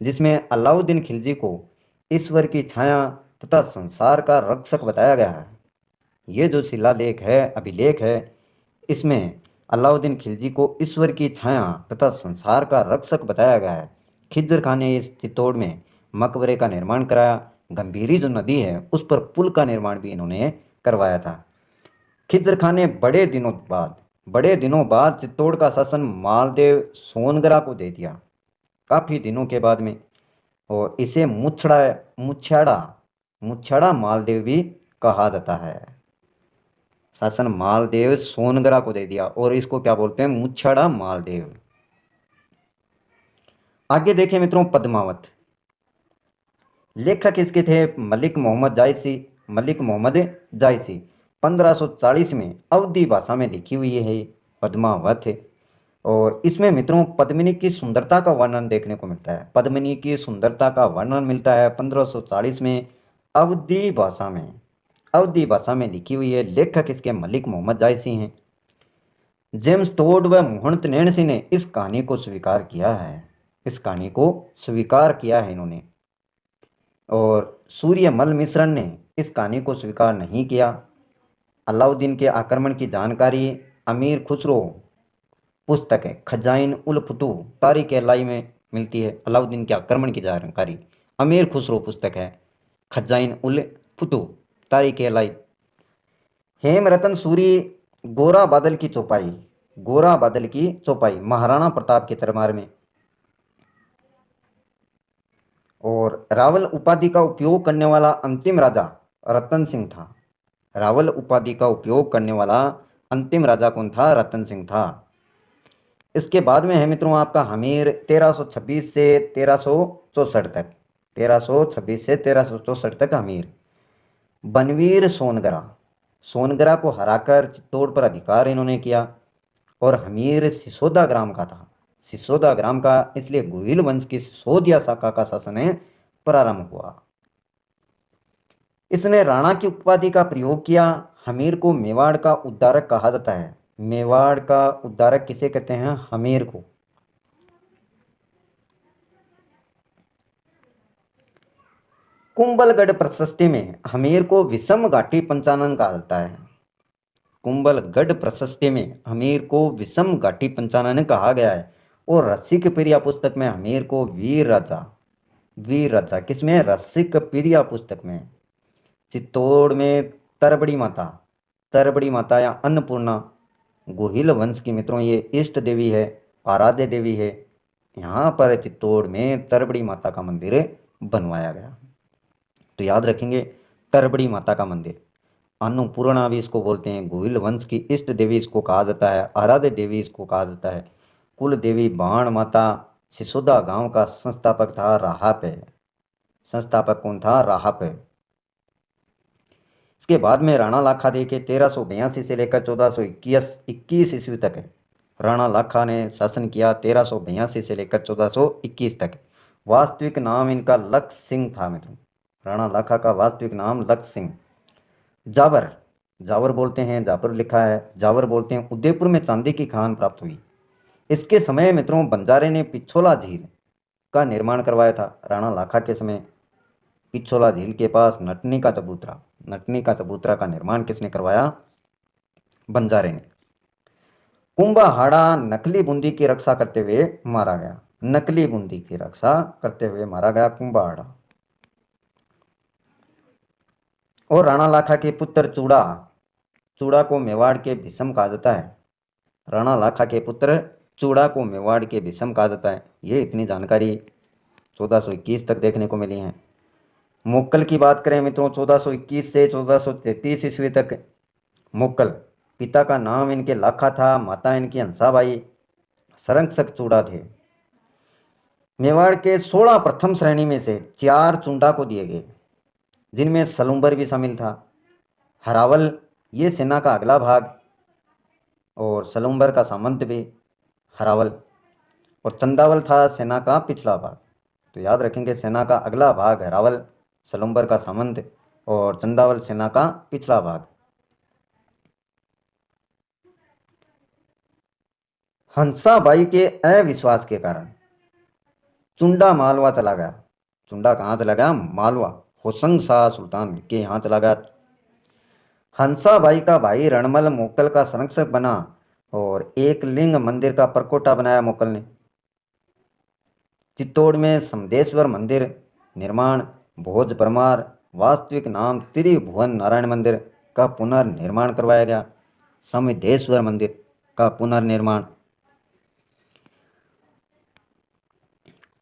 जिसमें अलाउद्दीन खिलजी को ईश्वर की छाया तथा संसार का रक्षक बताया गया है। ये जो शिलालेख है, अभिलेख है, इसमें अलाउद्दीन खिलजी को ईश्वर की छाया तथा संसार का रक्षक बताया गया है। खिज्र खान ने इस चित्तौड़ में मकबरे का निर्माण कराया। गंभीरी जो नदी है उस पर पुल का निर्माण भी इन्होंने करवाया था। खिज्र खान ने बड़े दिनों बाद चित्तौड़ का शासन मालदेव सोनगरा को दे दिया, काफ़ी दिनों के बाद में। और इसे मुछाड़ा मुछाड़ा मालदेव भी कहा जाता है। शासन मालदेव सोनगरा को दे दिया और इसको क्या बोलते हैं, मुछाड़ा मालदेव। आगे देखें मित्रों, पद्मावत। लेखक इसके थे मलिक मोहम्मद जायसी। 1540 में अवधी भाषा में लिखी हुई है पद्मावत। और इसमें मित्रों पद्मिनी की सुंदरता का वर्णन देखने को मिलता है। पद्मिनी की सुंदरता का वर्णन मिलता है 1540 में अवधी भाषा में लिखी हुई है। लेखक इसके मलिक मोहम्मद जायसी हैं। जेम्स टोड व मोहन नैणसी ने इस कहानी को स्वीकार किया है इन्होंने। और सूर्यमल मिश्रण ने इस कहानी को स्वीकार नहीं किया। अलाउद्दीन के आक्रमण की जानकारी अमीर खुसरो पुस्तक है खजाइन उल फुतू तारीख लाई में मिलती है। अलाउद्दीन के आक्रमण की जानकारी अमीर खुसरो पुस्तक है खजाइन उल फुतू तारीख लाई। हेमरतन सूरी गोरा बादल की चौपाई महाराणा प्रताप के दरबार में। और रावल उपाधि का उपयोग करने वाला अंतिम राजा रतन सिंह था। रावल उपाधि का उपयोग करने वाला अंतिम राजा कौन था, रतन सिंह था। इसके बाद में है मित्रों आपका हमीर 1326 से 1364 तक। 1326 से 1364 तक हमीर। बनवीर सोनगरा को हराकर चित्तौड़ पर अधिकार इन्होंने किया। और हमीर सिसोदा ग्राम का था। सिसोदा ग्राम का इसलिए गोहिल वंश की सिसोदिया शाखा का शासन है प्रारंभ हुआ। इसने राणा की उपाधि का प्रयोग किया। हमीर को मेवाड़ का उद्धारक कहा जाता है। मेवाड़ का उद्धारक किसे कहते हैं, हमीर को। कुंभलगढ़ प्रशस्ति में हमीर को विषम घाटी पंचानन कहा जाता है। कुंभलगढ़ प्रशस्ति में हमीर को विषम घाटी पंचानन कहा गया है। और रसिक प्रिया पुस्तक में हमीर को वीर राजा किसमें, रसिक प्रिया पुस्तक में। चित्तौड़ में तरबड़ी माता या अन्नपूर्णा गोहिल वंश की मित्रों ये इष्ट देवी है, आराध्य देवी है। यहाँ पर चित्तौड़ में तरबड़ी माता का मंदिर बनवाया गया। तो याद रखेंगे, तरबड़ी माता का मंदिर, अन्नपूर्णा भी इसको बोलते हैं। गोहिल वंश की इष्ट देवी इसको कहा जाता है, आराध्य देवी इसको कहा जाता है। कुल देवी बाण माता। सिसोदा गांव का संस्थापक था राहप। संस्थापक कौन था, राहप। इसके बाद में राणा लाखा देखे 1382 से लेकर 1421 ईस्वी तक है। राणा लाखा ने शासन किया 1382 से लेकर 1421 तक। वास्तविक नाम इनका लक्ष्य सिंह था मित्रों। राणा लाखा का वास्तविक नाम लक्ष्य सिंह। जावर बोलते हैं, जावर लिखा है, जावर बोलते हैं। उदयपुर में चांदी की खान प्राप्त हुई। इसके समय मित्रों बंजारे ने पिछोला झील का निर्माण करवाया था। राणा लाखा के समय पिछोला झील के पास नटनी का चबूतरा का निर्माण किसने करवाया, बंजारे ने। कुंभाहाड़ा नकली बूंदी की रक्षा करते हुए मारा गया। कुंभाहाड़ा। और राणा लाखा के पुत्र चूड़ा को मेवाड़ के भीषम कहा जाता है। राणा लाखा के पुत्र चूड़ा को मेवाड़ के भीषम कहा जाता है। ये इतनी जानकारी 1421 तक देखने को मिली है। मोक्कल की बात करें मित्रों 1421 से 1433 ईस्वी तक। मोक्कल, पिता का नाम इनके लाखा था, माता इनकी हंसाबाई। संरक्षक चूड़ा थे। मेवाड़ के 16 प्रथम श्रेणी में से 4 चुंडा को दिए गए, जिनमें सलुम्बर भी शामिल था। हरावल ये सेना का अगला भाग और सलुम्बर का सामंत भी हरावल, और चंदावल था सेना का पिछला भाग। तो याद रखेंगे, सेना का अगला भाग हरावल, सलुम्बर का सामंत और चंदावल सेना का पिछला भाग। हंसाबाई के अविश्वास के कारण चुंडा मालवा चला गया। चुंडा कहाँ चला गया? मालवा, होशंग शाह सुल्तान के यहाँ चला गया। हंसाबाई का भाई रणमल मोकल का संरक्षक बना और एक लिंग मंदिर का परकोटा बनाया मोकल ने। चित्तौड़ में समदेश्वर मंदिर निर्माण, भोज परमार वास्तविक नाम त्रिभुवन नारायण मंदिर का पुनर्निर्माण करवाया गया। समदेश्वर मंदिर का पुनर्निर्माण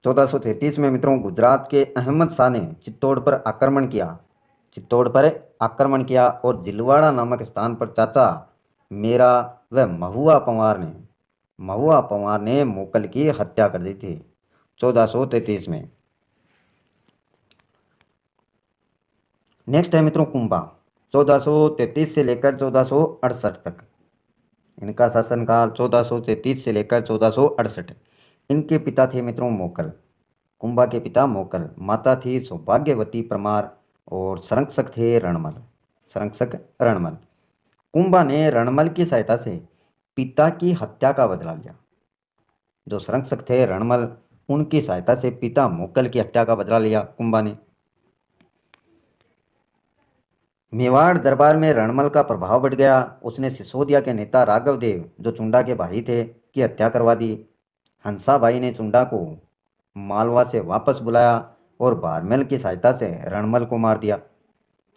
1433 में मित्रों गुजरात के अहमद शाह ने चित्तौड़ पर आक्रमण किया। चित्तौड़ पर आक्रमण किया और जिलवाड़ा नामक स्थान पर चाचा मेरा व महुआ पंवार ने मोकल की हत्या कर दी थी 1433 में। नेक्स्ट है मित्रों कुंभा, 1433 से लेकर 1468 तक। इनका शासनकाल 1433 से लेकर 1468। इनके पिता थे मित्रों मोकल, कुंभा के पिता मोकल, माता थी सौभाग्यवती परमार और संरक्षक थे रणमल। कुंभा ने रणमल की सहायता से पिता की हत्या का बदला लिया। जो संरक्षक थे रणमल, उनकी सहायता से पिता मोकल की हत्या का बदला लिया कुंभा ने। मेवाड़ दरबार में रणमल का प्रभाव बढ़ गया। उसने सिसोदिया के नेता राघव देव, जो चुंडा के भाई थे, की हत्या करवा दी। हंसाबाई ने चुंडा को मालवा से वापस बुलाया और बारमेल की सहायता से रणमल को मार दिया।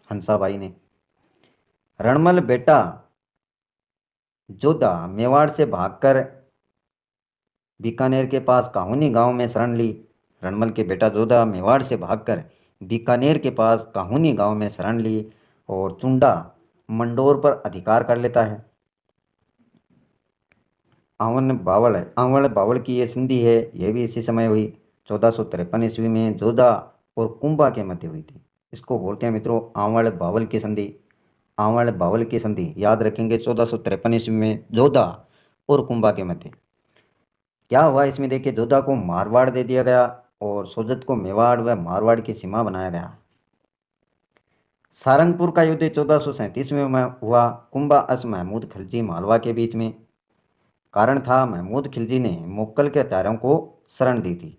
हंसाबाई ने रणमल बेटा जोधा मेवाड़ से भागकर बीकानेर के पास काहुनी गांव में शरण ली। रणमल के बेटा जोधा मेवाड़ से भागकर बीकानेर के पास काहुनी गांव में शरण ली और चुंडा मंडोर पर अधिकार कर लेता है। आंवल बावल की ये संधि है, यह भी इसी समय हुई 1453 ईस्वी में जोधा और कुंभा के मध्य हुई थी। इसको बोलते हैं मित्रों आंवल बावल की संधि। आंवल बावल की संधि याद रखेंगे 1453 ईस्वी में जोधा और कुंभा के मध्य। क्या हुआ इसमें देखिए, जोधा को मारवाड़ दे दिया गया और सोजत को मेवाड़ व मारवाड़ की सीमा बनाया गया। सारंगपुर का युद्ध 1437 में हुआ कुंभा अस महमूद खिलजी मालवा के बीच में। कारण था महमूद खिलजी ने मुक्कल के हत्यारों को शरण दी थी।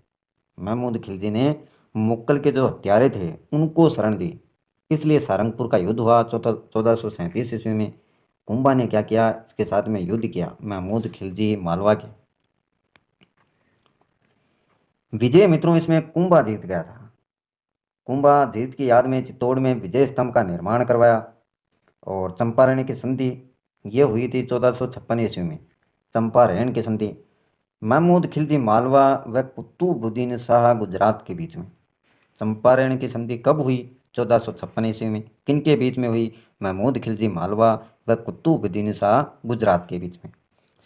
महमूद खिलजी ने मुक्कल के जो हत्यारे थे उनको शरण दी, इसलिए सारंगपुर का युद्ध हुआ 1437 ईस्वी में। कुंभा ने क्या किया, इसके साथ में युद्ध किया महमूद खिलजी मालवा के। विजय मित्रों इसमें कुंभा जीत गया था। कुंभा जीत की याद में चित्तौड़ में विजय स्तंभ का निर्माण करवाया और चंपारण की संधि ये हुई थी 1456 ईस्वी में। चंपारण की संधि महमूद खिलजी मालवा व कुतुबुद्दीन शाह गुजरात के बीच में। चंपारण की संधि कब हुई? 1456 ईस्वी में। किन के बीच में हुई? महमूद खिलजी मालवा व कुतुबुद्दीन शाह गुजरात के बीच में।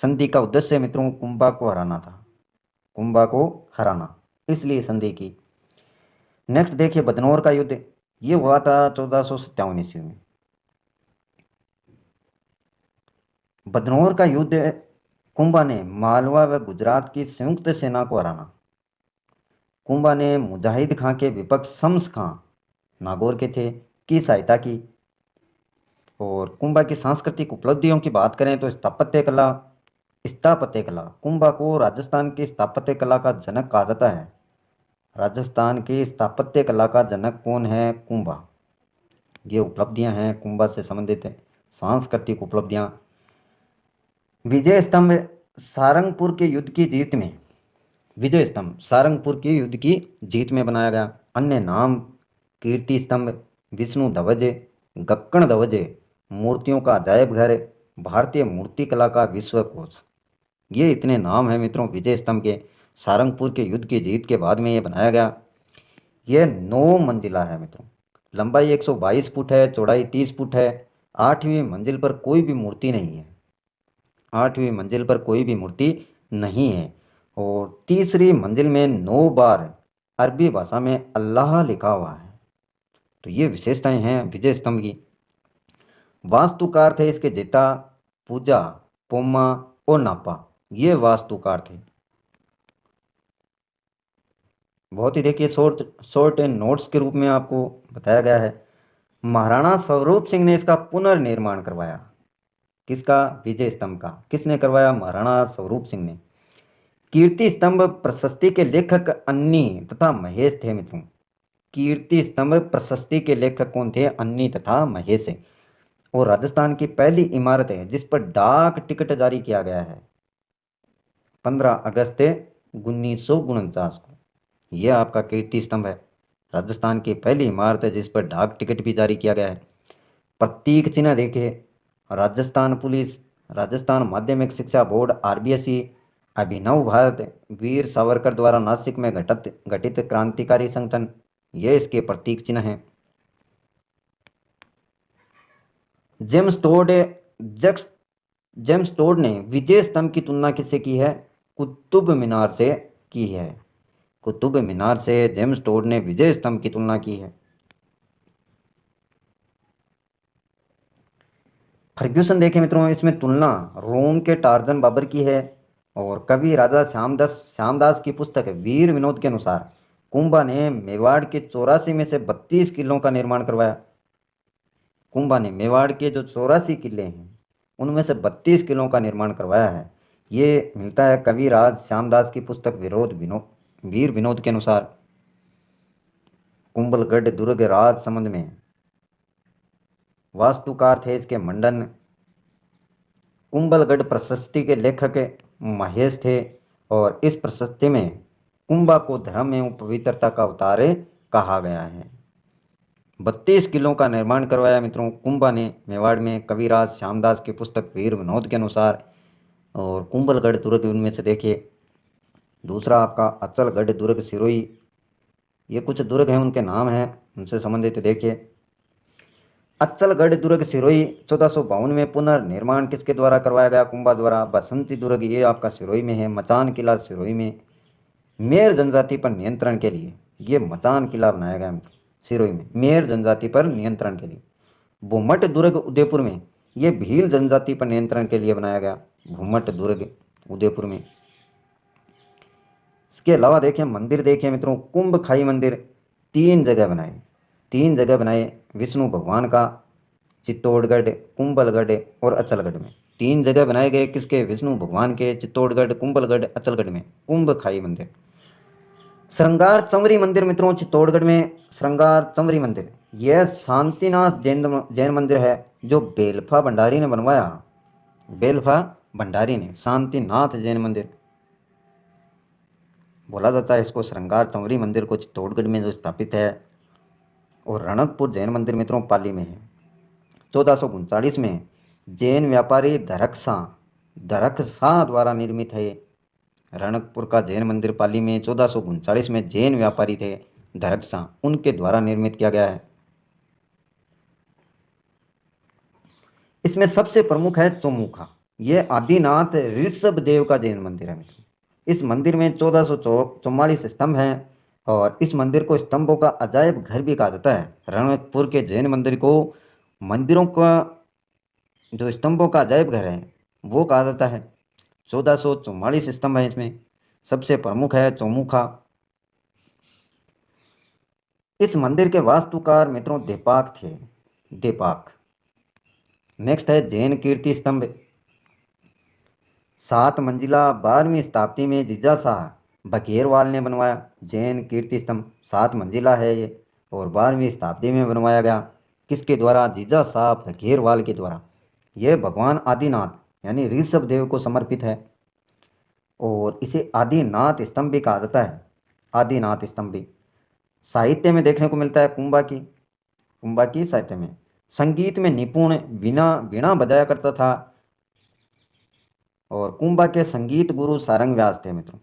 संधि का उद्देश्य मित्रों कुंभा को हराना था, कुंभा को हराना, इसलिए संधि की। नेक्स्ट देखिए बदनौर का युद्ध, ये हुआ था 1457 ईस्वी में। बदनौर का युद्ध कुंभा ने मालवा व गुजरात की संयुक्त सेना को हराना। कुंभा ने मुजाहिद खां के विपक्ष शम्स खां नागौर के थे की सहायता की। और कुंभा की सांस्कृतिक उपलब्धियों की बात करें तो स्थापत्य कला कुंभा को राजस्थान की स्थापत्य कला का जनक कहा जाता है। राजस्थान की स्थापत्य कला का जनक कौन है? कुंभा। ये उपलब्धियां हैं कुंभा से संबंधित है, सांस्कृतिक उपलब्धियां। विजय स्तंभ सारंगपुर के युद्ध की जीत में, विजय स्तंभ सारंगपुर की युद्ध की जीत में बनाया गया। अन्य नाम कीर्ति स्तंभ, विष्णु ध्वज, गक्कण ध्वज, मूर्तियों का अजायब घर, भारतीय मूर्ति कला का विश्वकोश। ये इतने नाम हैं मित्रों विजय स्तंभ के। सारंगपुर के युद्ध की जीत के बाद में ये बनाया गया। यह 9 मंजिला है मित्रों, लंबाई 122 फुट है, चौड़ाई 30 फुट है। 8वीं मंजिल पर कोई भी मूर्ति नहीं है, 8वीं मंजिल पर कोई भी मूर्ति नहीं है। और तीसरी मंजिल में 9 बार अरबी भाषा में अल्लाह लिखा हुआ है। तो ये विशेषताएं हैं विजय स्तंभ की। वास्तुकार थे इसके जेता, पूजा, पोमा और नापा, ये वास्तुकार थे। बहुत ही देखिए शॉर्ट शॉर्ट एंड नोट्स के रूप में आपको बताया गया है। महाराणा स्वरूप सिंह ने इसका पुनर्निर्माण करवाया। किसका? विजय स्तंभ का। किसने करवाया? महाराणा स्वरूप सिंह ने। कीर्ति स्तंभ प्रशस्ति के लेखक अन्नी तथा महेश थे मित्रों। कीर्ति स्तंभ प्रशस्ति के लेखक कौन थे? अन्नी तथा महेश। और राजस्थान की पहली इमारत है जिस पर डाक टिकट जारी किया गया है 15 अगस्त 1949 को। यह आपका कीर्ति स्तंभ है। राजस्थान की पहली इमारत है जिस पर डाक टिकट भी जारी किया गया है। प्रतीक चिन्ह देखिए, राजस्थान पुलिस, राजस्थान माध्यमिक शिक्षा बोर्ड आरबीएसई, अभिनव भारत, वीर सावरकर द्वारा नासिक में गठित क्रांतिकारी संगठन, ये इसके प्रतीक चिन्ह हैं। James Tod jokes James Tod ने विजय स्तंभ की तुलना किससे की है? कुतुब मीनार से की है। कुतुब मीनार से जेम्स टोड ने विजय स्तंभ की तुलना की है। फर्ग्यूसन देखें मित्रों, इसमें तुलना रोम के टार्जन बाबर की है। और कवि राजा श्यामदास की पुस्तक वीर विनोद के अनुसार कुंभा ने मेवाड़ के 84 में से 32 किलों का निर्माण करवाया। कुंभा ने मेवाड़ के जो 84 किले हैं उनमें से 32 किलों का निर्माण करवाया है। ये मिलता है कवि राज श्यामदास की पुस्तक वीर विनोद के अनुसार। कुंभलगढ़ दुर्ग राजसमंद में। वास्तुकार थे इसके मंडन। कुंभलगढ़ प्रशस्ति के लेखक महेश थे। और इस प्रशस्ति में कुंभा को धर्म एवं पवित्रता का अवतार कहा गया है। 32 किलों का निर्माण करवाया मित्रों कुंभा ने मेवाड़ में कविराज श्यामदास की पुस्तक वीर विनोद के अनुसार। और कुंभलगढ़ दुर्ग उनमें से देखिए। दूसरा आपका अचलगढ़ दुर्ग सिरोही, ये कुछ दुर्ग हैं उनके नाम हैं उनसे संबंधित देखिए। अचलगढ़ दुर्ग सिरोही 1452 में पुनर्निर्माण किसके द्वारा करवाया गया? कुंभा द्वारा। बसंती दुर्ग ये आपका सिरोही में है। मचान किला सिरोही में। मेर जनजाति पर नियंत्रण के लिए ये मचान किला बनाया गया सिरोही में, मेर जनजाति पर नियंत्रण के लिए। भूमट दुर्ग उदयपुर में, ये भील जनजाति पर नियंत्रण के लिए बनाया गया भूमट दुर्ग उदयपुर में। इसके अलावा देखें मंदिर देखिए मित्रों, कुंभ खाई मंदिर 3 जगह बनाए विष्णु भगवान का, चित्तौड़गढ़, कुंभलगढ़ और अचलगढ़ में। 3 जगह बनाए गए किसके? विष्णु भगवान के, चित्तौड़गढ़, कुंभलगढ़, अचलगढ़ में कुंभ खाई मंदिर। श्रृंगार चंवरी मंदिर मित्रों चित्तौड़गढ़ में, श्रृंगार चंवरी मंदिर यह शांतिनाथ जैन मंदिर है जो बेलफा भंडारी ने बनवाया। बेलफा भंडारी ने शांतिनाथ जैन मंदिर बोला जाता है इसको। श्रृंगार चंवरी मंदिर को चित्तौड़गढ़ में जो स्थापित है। और रणकपुर जैन मंदिर मित्रों पाली में है। 1439 में जैन व्यापारी धरकसा द्वारा निर्मित है। रणकपुर का जैन मंदिर पाली में 1439 में जैन व्यापारी थे धरकसा, उनके द्वारा निर्मित किया गया है। इसमें सबसे प्रमुख है चौमुखा, ये आदिनाथ ऋषभ देव का जैन मंदिर है मित्रों। इस मंदिर में 1444 स्तंभ हैं। और इस मंदिर को स्तंभों का अजायब घर भी कहा जाता है। रणकपुर के जैन मंदिर को मंदिरों का जो स्तंभों का अजायब घर है वो कहा जाता है। 1444 स्तंभ है इसमें। सबसे प्रमुख है चौमुखा। इस मंदिर के वास्तुकार मित्रों देपाक थे। देपाक। नेक्स्ट है जैन कीर्ति स्तंभ। 7 मंजिला 12वीं शताब्दी में जीजा शाह बघेरवाल ने बनवाया। जैन कीर्ति स्तंभ 7 मंजिला है ये और 12वीं शताब्दी में बनवाया गया। किसके द्वारा? जीजा शाह बघेरवाल के द्वारा। यह भगवान आदिनाथ यानी ऋषभ देव को समर्पित है। और इसे आदिनाथ स्तंभ भी कहा जाता है। आदिनाथ स्तंभ भी साहित्य में देखने को मिलता है। कुंभा की साहित्य में संगीत में निपुण, वीणा बजाया करता था। और कुंभा के संगीत गुरु सारंग व्यास थे मित्रों।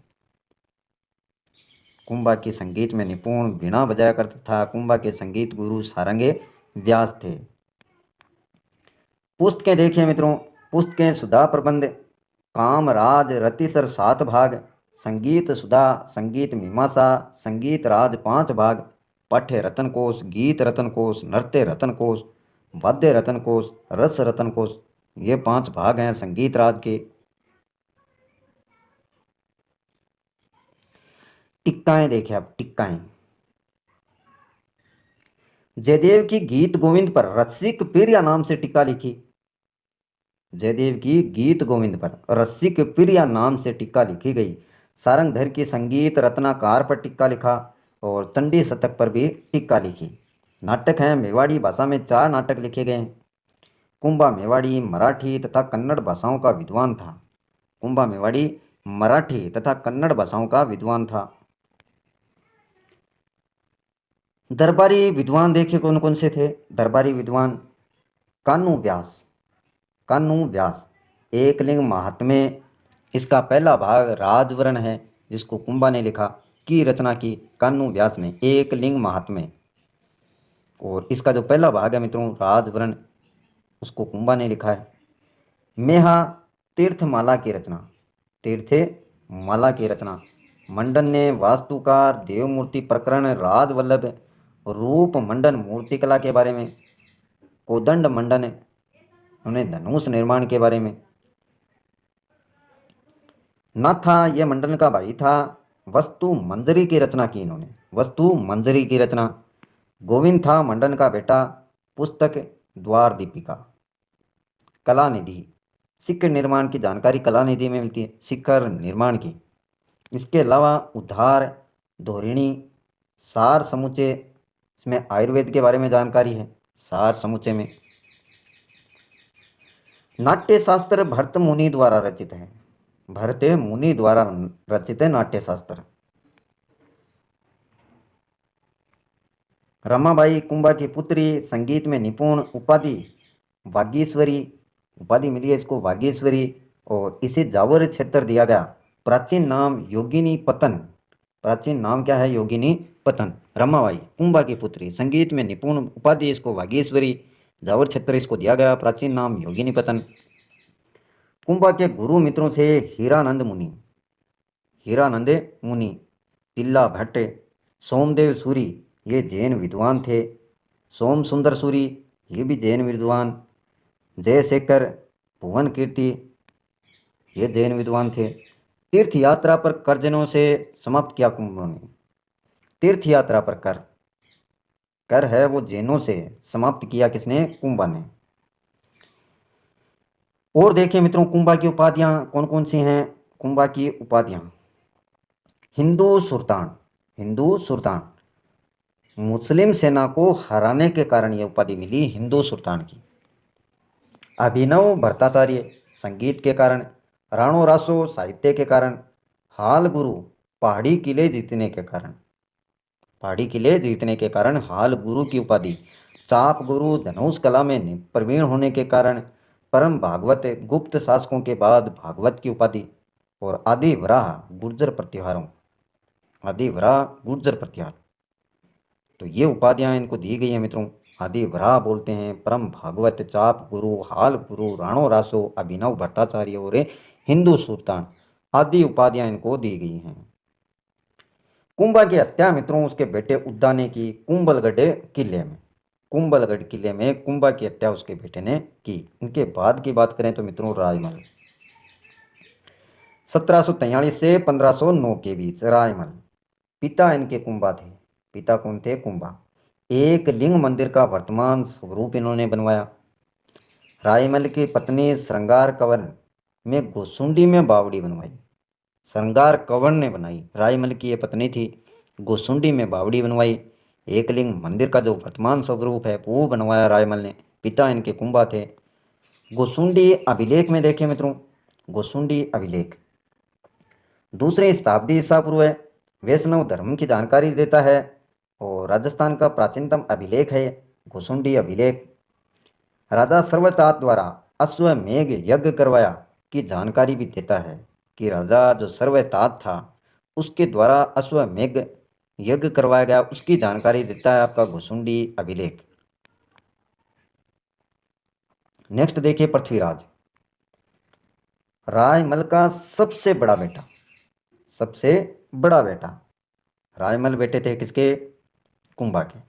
कुंभा की संगीत में निपुण, वीणा बजाया करता था। कुंभा के संगीत गुरु सारंगे व्यास थे। पुस्तकें देखिए मित्रों, पुस्तकें सुधा प्रबंध, कामराज रतिसर 7 भाग, संगीत सुधा, संगीत मीमांसा, संगीत राज 5 भाग, पाठ्य रत्न कोश, गीत रत्न कोश, नृत्य रत्न कोश, वाद्य रत्न कोश, रस रत्न कोश, ये 5 भाग हैं संगीत राज के। टिक्काएं देखिए आप, टिक्काएं। जयदेव की गीत गोविंद पर रसिक प्रिया नाम से टिक्का लिखी। जयदेव की गीत गोविंद पर रसिक प्रिया नाम से टिक्का लिखी गई। सारंगधर की संगीत रत्नाकार पर टिक्का लिखा और चंडी शतक पर भी टिक्का लिखी। नाटक हैं, मेवाड़ी भाषा में 4 नाटक लिखे गए हैं। कुंभा मेवाड़ी मराठी तथा कन्नड़ भाषाओं का विद्वान था। कुंभा मेवाड़ी मराठी तथा कन्नड़ भाषाओं का विद्वान था। दरबारी विद्वान देखिए कौन कौन से थे। दरबारी विद्वान कान्हू व्यास, कान्हू व्यास एकलिंग महात्म्य, इसका पहला भाग राजवरण है जिसको कुंभा ने लिखा, की रचना की कान्हू व्यास ने, एकलिंग महात्म्य। और इसका जो पहला भाग है मित्रों राजवरण, उसको कुंभा ने लिखा है। मेहा तीर्थमाला की रचना, तीर्थमाला की रचना मंडन ने वास्तुकार, देवमूर्ति प्रकरण, राजवल्लभ, रूप मंडन मूर्तिकला के बारे में, कोदंड मंडन उन्हें धनुष निर्माण के बारे में। नाथा ये मंडन का भाई था। वस्तु मंजरी की रचना की इन्होंने, वस्तु मंजरी की रचना। गोविंद था मंडन का बेटा। पुस्तक द्वार दीपिका। कला निधि, शिखर निर्माण की जानकारी कला निधि में मिलती है, शिखर निर्माण की। इसके अलावा उद्धार, धोरिणी, सार समुच्चय, इसमें आयुर्वेद के बारे में जानकारी है सार समुच्चय में। नाट्य शास्त्र भरत मुनि द्वारा रचित है, भरत मुनि द्वारा रचित है नाट्य शास्त्र। रमाबाई कुंभा की पुत्री, संगीत में निपुण, उपाधि वागीश्वरी, उपाधि मिली है इसको वागीश्वरी, और इसे जावर क्षेत्र दिया गया। प्राचीन नाम योगिनी पतन, प्राचीन नाम क्या है योगिनी पतन। रमाबाई कुंभा की पुत्री, संगीत में निपुण, उपाधि इसको वागीश्वरी, जावर क्षेत्र इसको दिया गया, प्राचीन नाम योगिनी पतन। कुंभा के गुरु मित्रों थे हीरानंद मुनि, हीरानंद मुनि, तिल्ला भट्ट, सोमदेव सूरी, ये जैन विद्वान थे। सोम सुंदर सूरी, ये भी जैन विद्वान। जयशेखर, भुवन कीर्ति, ये जैन विद्वान थे। तीर्थ यात्रा पर कर्जनों से समाप्त किया कुंभों ने। तीर्थ यात्रा पर कर, कर है वो जैनों से समाप्त किया किसने, कुंभा ने। और देखिए मित्रों कुंभा की उपाधियां कौन कौन सी हैं। कुंभा की उपाधियां, हिंदू सुल्तान, हिंदू सुल्तान, मुस्लिम सेना को हराने के कारण यह उपाधि मिली हिंदू सुल्तान की। अभिनव भट्टाचार्य, संगीत के कारण। राणो रासो, साहित्य के कारण। हाल गुरु, पहाड़ी किले जीतने के कारण, पहाड़ी किले जीतने के कारण हाल गुरु की उपाधि। चाप गुरु, धनुष कला में प्रवीण होने के कारण। परम भागवत, गुप्त शासकों के बाद भागवत की उपाधि। और आदि वराह, गुर्जर प्रतिहारों, आदि वराह गुर्जर प्रतिहार, तो ये उपाधियां इनको दी गई हैं मित्रों। आदि वराह बोलते हैं, परम भागवत, चाप गुरु, हाल गुरु, राणो रासो, अभिनव भट्टाचार्य और हिंदू सुल्तान, आदि उपाधियां इनको दी गई हैं। कुंभा की हत्या मित्रों उसके बेटे उद्दा ने की कुंभलगढ़ किले में, कुंभलगढ़ किले में कुंभा की हत्या उसके बेटे ने की। उनके बाद की बात करें तो मित्रों राजमल, 1743 से 1509 के बीच राजमल, पिता इनके कुंभा थे। पिता कौन थे, कुंभा। एक लिंग मंदिर का वर्तमान स्वरूप इन्होंने बनवाया। रायमल की पत्नी श्रृंगार कंवर में गोसुंडी में बावड़ी बनवाई, श्रृंगार कंवर ने बनाई, रायमल की ये पत्नी थी। गोसुंडी में बावड़ी बनवाई। एक लिंग मंदिर का जो वर्तमान स्वरूप है वो बनवाया रायमल ने। पिता इनके कुंभा थे। गोसुंडी अभिलेख में देखें मित्रों, गोसुंडी अभिलेख 2वीं शताब्दी ईसा पूर्व है, वैष्णव धर्म की जानकारी देता है और राजस्थान का प्राचीनतम अभिलेख है गोसुंडी अभिलेख। राजा सर्वतात द्वारा अश्वमेघ यज्ञ करवाया की जानकारी भी देता है कि राजा जो सर्वतात था उसके द्वारा अश्वमेघ यज्ञ करवाया गया, उसकी जानकारी देता है आपका गोसुंडी अभिलेख। नेक्स्ट देखिए पृथ्वीराज, रायमल का सबसे बड़ा बेटा, सबसे बड़ा बेटा। रायमल बेटे थे किसके? कुंभा के।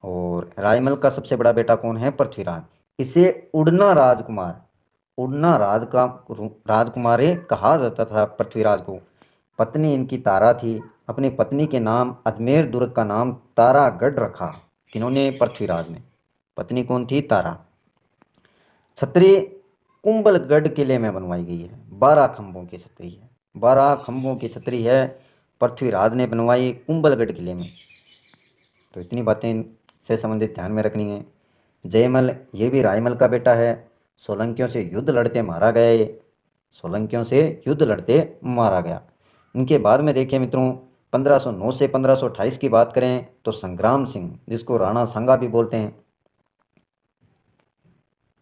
और रायमल का सबसे बड़ा बेटा कौन है? पृथ्वीराज। इसे उड़ना राजकुमार, उड़ना राजकुमार कहा जाता था पृथ्वीराज को। पत्नी इनकी तारा थी। अपनी पत्नी के नाम अजमेर दुर्ग का नाम तारागढ़ रखा। किन्होंने? पृथ्वीराज ने। पत्नी कौन थी? तारा। छतरी कुंभलगढ़ किले में बनवाई गई है। 12 खंभों की छतरी है। 12 खंभों की छतरी है, पृथ्वीराज ने बनवाई कुंभलगढ़ किले में। तो इतनी बातें से संबंधित ध्यान में रखनी है। जयमल ये भी रायमल का बेटा है। सोलंकियों से युद्ध लड़ते मारा गया ये। सोलंकियों से युद्ध लड़ते मारा गया। इनके बाद में देखिए मित्रों, 1509 से 1528 की बात करें तो संग्राम सिंह, जिसको राणा सांगा भी बोलते हैं,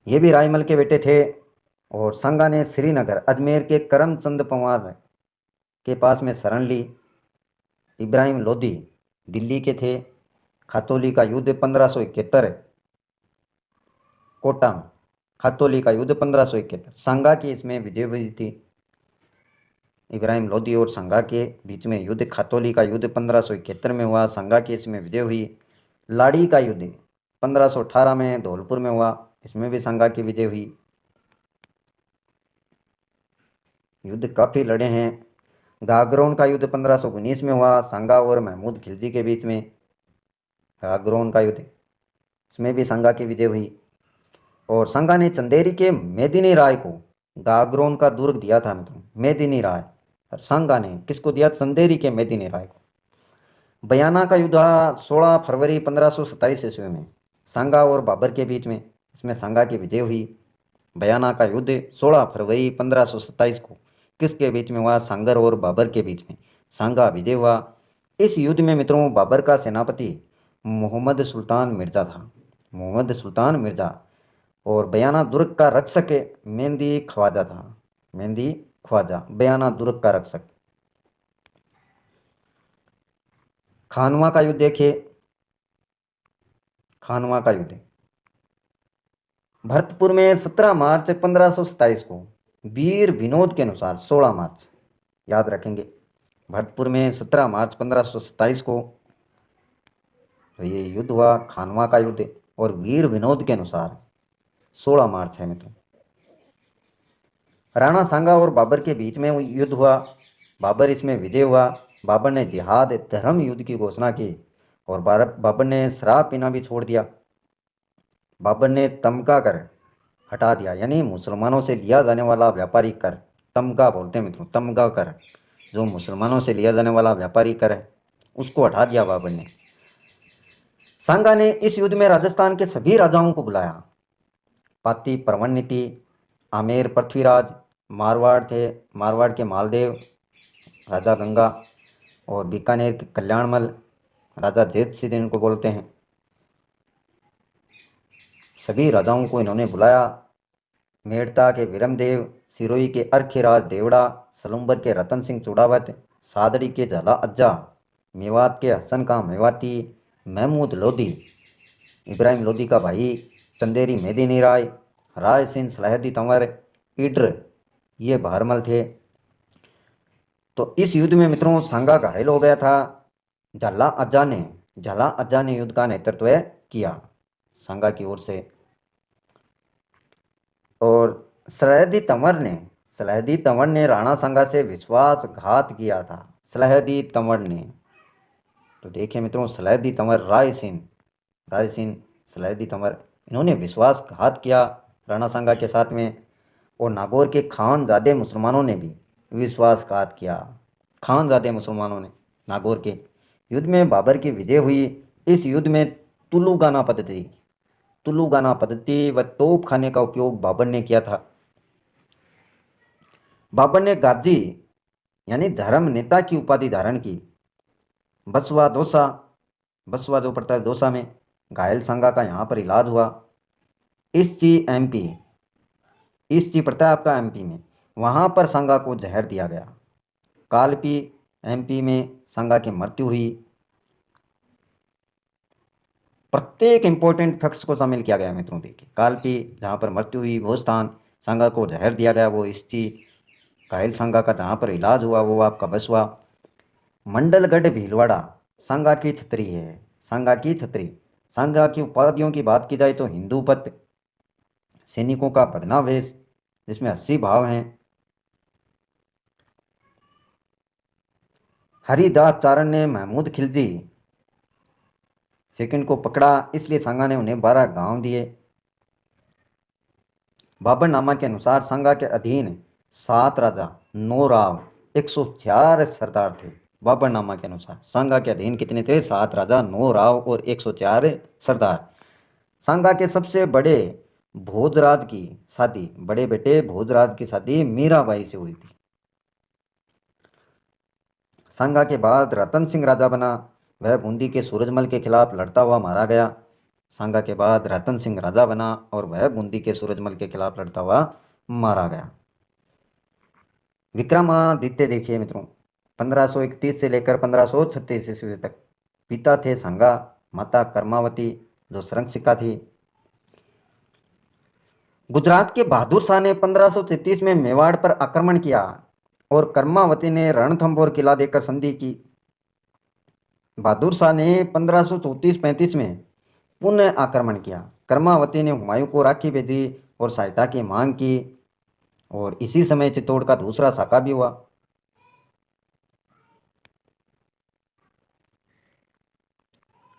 ये भी रायमल के बेटे थे। और सांगा ने श्रीनगर अजमेर के करमचंद पंवार के पास में शरण ली। इब्राहिम लोधी दिल्ली के थे। खातौली का युद्ध 1571, कोटा में खातौली का युद्ध 1571, सांगा की इसमें विजय हुई थी। इब्राहिम लोधी और सांगा के बीच में युद्ध, खातौली का युद्ध 1571 में हुआ, सांगा की इसमें विजय हुई। लाड़ी का युद्ध 1518 में धौलपुर में हुआ, इसमें भी सांगा की विजय हुई। युद्ध काफ़ी लड़े हैं। गागरोन का युद्ध 1519 में हुआ, सांगा और महमूद खिलजी के बीच में। गागरोन का युद्ध, इसमें भी सांगा की विजय हुई। और सांगा ने चंदेरी के मेदिनी राय को गागरोन का दुर्ग दिया था मित्रों। मेदिनी राय सांगा ने किसको दिया? चंदेरी के मेदिनी राय को। बयाना का युद्ध 16 फरवरी 1527 ईस्वी में सांगा और बाबर के बीच में, इसमें सांगा की विजय हुई। बयाना का युद्ध 16 फरवरी 1527 को किसके बीच में हुआ? सांगर और बाबर के बीच में, सांगा विजय हुआ। इस युद्ध में मित्रों बाबर का सेनापति मोहम्मद सुल्तान मिर्ज़ा था। मोहम्मद सुल्तान मिर्ज़ा। और बयाना दुर्ग का रक्षक मेहंदी ख्वाजा था। मेहंदी ख्वाजा बयाना दुर्ग का रक्षक। खानवा का युद्ध देखिए। खानवा का युद्ध भरतपुर में 17 मार्च 1527 को वीर विनोद के अनुसार 16 मार्च, याद रखेंगे। भरतपुर में 17 मार्च 1527 को तो ये युद्ध हुआ, खानवा का युद्ध। और वीर विनोद के अनुसार 16 मार्च है मित्रों। राणा सांगा और बाबर के बीच में युद्ध हुआ। बाबर इसमें विजय हुआ। बाबर ने जिहाद धर्म युद्ध की घोषणा की। और बाबर ने शराब पीना भी छोड़ दिया। बाबर ने तमगा कर हटा दिया, यानी मुसलमानों से लिया जाने वाला व्यापारी कर, तमगा बोलते हैं मित्रों, तमगा कर, जो मुसलमानों से लिया जाने वाला व्यापारी कर है, उसको हटा दिया बाबर ने। सांगा ने इस युद्ध में राजस्थान के सभी राजाओं को बुलाया। पाती परवन्नीति, आमेर पृथ्वीराज, मारवाड़ थे, मारवाड़ के मालदेव राजा गंगा, और बीकानेर के कल्याणमल राजा जेत सिंह इनको बोलते हैं। सभी राजाओं को इन्होंने बुलाया। मेड़ता के विरमदेव, सिरोही के अर्खीराज देवड़ा, सलुम्बर के रतन सिंह चुड़ावत, सादड़ी के झाला अज्जा, मेवात के हसन का मेवाती, महमूद लोधी, इब्राहिम लोधी का भाई, चंदेरी मेदिनी राय, राय सिंह सलाहदी तंवर, इड्र, ये भारमल थे। तो इस युद्ध में मित्रों सांगा घायल हो गया था। झाला अज्जा ने युद्ध का नेतृत्व किया सांगा की ओर से। और सलाहदी तंवर ने राणा सांगा से विश्वासघात किया था। सलाहदी तंवर ने, तो देखिए मित्रों, सलाहदी तंवर, राय सिंह सलाहदी तंवर, इन्होंने विश्वासघात किया राणा सांगा के साथ में। और नागौर के खानजादे मुसलमानों ने भी विश्वासघात किया। खानजादे मुसलमानों ने नागौर के युद्ध में बाबर की विजय हुई। इस युद्ध में तुलुगाना पद्धति व तोप खाने का उपयोग बाबर ने किया था। बाबर ने गाजी यानी धर्म नेता की उपाधि धारण की। बसवा जो पड़ता है दौसा में, घायल सांगा का यहाँ पर इलाज हुआ। ईस्टी पड़ता है आपका एमपी में, वहाँ पर सांगा को जहर दिया गया। कालपी एमपी में सांगा की मृत्यु हुई। प्रत्येक इंपॉर्टेंट फैक्ट्स को शामिल किया गया मित्रों। देखिए, कालपी जहाँ पर मृत्यु हुई वो स्थान, सांगा को जहर दिया गया वो ईस्टी, घायल सांगा का जहाँ पर इलाज हुआ वो आपका बसवा, मंडलगढ़ भीलवाड़ा सांगा की छतरी है। सांगा की छतरी। सांगा की उपाधियों की बात की जाए तो हिंदूपत, सैनिकों का भगनावेश जिसमें 80 भाव हैं, हरिदास चारण ने महमूद खिलजी सेकंड को पकड़ा, इसलिए सांगा ने उन्हें 12 गांव दिए। बाबरनामा के अनुसार सांगा के अधीन 7 राजा, 9 राव, 104 सरदार थे। बाबरनामा के अनुसार सांगा के अधीन कितने थे? 7 राजा, 9 राव और 104 सरदार। सांगा के सबसे बड़े भोजराज की शादी, बड़े बेटे भोजराज की शादी मीराबाई से हुई थी। सांगा के बाद रतन सिंह राजा बना, वह बूंदी के सूरजमल के खिलाफ लड़ता हुआ मारा गया। सांगा के बाद रतन सिंह राजा बना और वह बूंदी के सूरजमल के खिलाफ लड़ता हुआ मारा गया। विक्रमादित्य देखिए मित्रों, 1531 से लेकर 1536 ईस्वी तक। पिता थे सांगा, माता कर्मावती जो सरंग थी। गुजरात के बहादुर शाह ने 1533 में मेवाड़ पर आक्रमण किया और कर्मावती ने रणथंभौर किला देकर संधि की। बहादुर शाह ने 1534-35 में पुनः आक्रमण किया। कर्मावती ने हुमायूं को राखी भेजी और सहायता की मांग की, और इसी समय चित्तौड़ का दूसरा साका भी हुआ।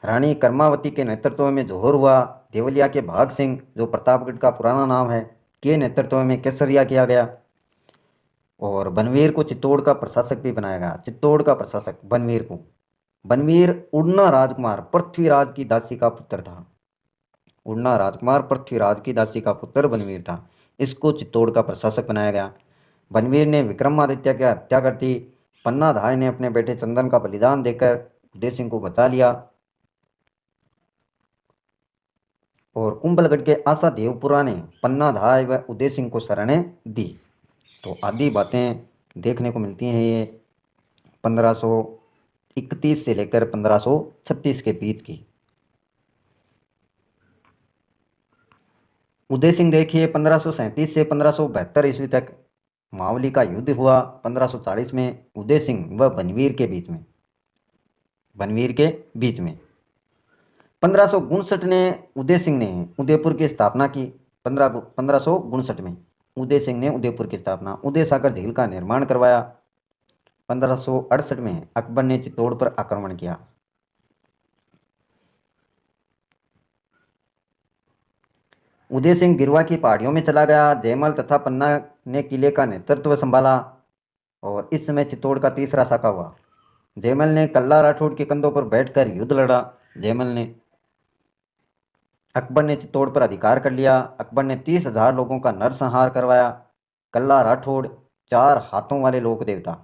रानी कर्मावती के नेतृत्व में जौहर हुआ। देवलिया के भाग सिंह जो प्रतापगढ़ का पुराना नाम है के नेतृत्व में केसरिया किया गया, और बनवीर को चित्तौड़ का प्रशासक भी बनाया गया। चित्तौड़ का प्रशासक बनवीर को। बनवीर उड़ना राजकुमार पृथ्वीराज की दासी का पुत्र था। उड़ना राजकुमार पृथ्वीराज की दासी का पुत्र बनवीर था। इसको चित्तौड़ का प्रशासक बनाया गया। बनवीर ने विक्रमादित्य की हत्या कर दी। पन्ना धाय ने अपने बेटे चंदन का बलिदान देकर उदय सिंह को बचा लिया, और कुंभलगढ़ के आशा देवपुरा ने पन्ना धाय व उदय सिंह को शरणें दी। तो आदि बातें देखने को मिलती हैं ये 1531 से लेकर 1536 के बीच की। उदय सिंह देखिए 1537 से 1572 ईस्वी तक। मावली का युद्ध हुआ 1540 में उदय सिंह व बनवीर के बीच में। बनवीर के बीच में 1559 में उदय सिंह ने उदयपुर की स्थापना की। 1559 में उदय सिंह ने उदयपुर की स्थापना, उदय सागर झील का निर्माण करवाया। 1568 में अकबर ने चित्तौड़ पर आक्रमण किया। उदय सिंह गिरवा की पहाड़ियों में चला गया। जयमल तथा पन्ना ने किले का नेतृत्व संभाला, और इस समय चित्तौड़ का तीसरा साका हुआ। जयमल ने कल्ला राठौड़ के कंधों पर बैठकर युद्ध लड़ा। जयमल ने अकबर ने चित्तौड़ पर अधिकार कर लिया। अकबर ने 30,000 लोगों का नरसंहार करवाया। कल्ला राठौड़ 4 हाथों वाले लोक देवता,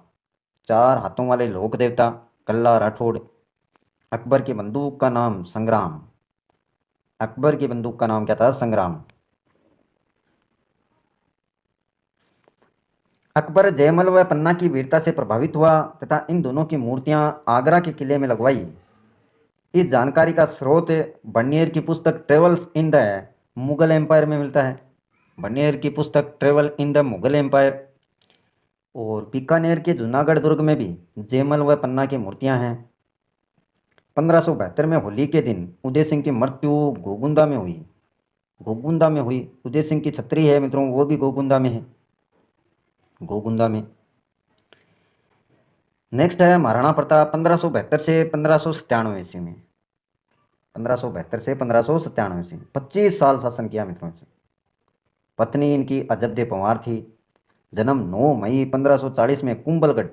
4 हाथों वाले लोक देवता कल्ला राठौड़। अकबर की बंदूक का नाम संग्राम। अकबर की बंदूक का नाम क्या था? संग्राम। अकबर जयमल व पन्ना की वीरता से प्रभावित हुआ तथा इन दोनों की मूर्तियां आगरा के किले में लगवाई। इस जानकारी का स्रोत बर्नियर की पुस्तक Travels in the Mughal Empire में मिलता है। बर्नियर की पुस्तक travel in the Mughal empire. और बीकानेर के जूनागढ़ दुर्ग में भी जयमल व पन्ना की मूर्तियां हैं। 1572 में होली के दिन उदय सिंह की मृत्यु गोगुंदा में हुई। गोगुंदा में हुई। उदय सिंह की छतरी है मित्रों, वो भी गोगुंदा में है। गोगुंदा में। नेक्स्ट है महाराणा प्रताप 1572 से 1597 ईस्वी में। 1572 से 1597 ईस्वी 25 साल शासन किया मित्रों से। पत्नी इनकी अजबदे पंवार थी। जन्म 9 मई 1540 में कुंभलगढ़।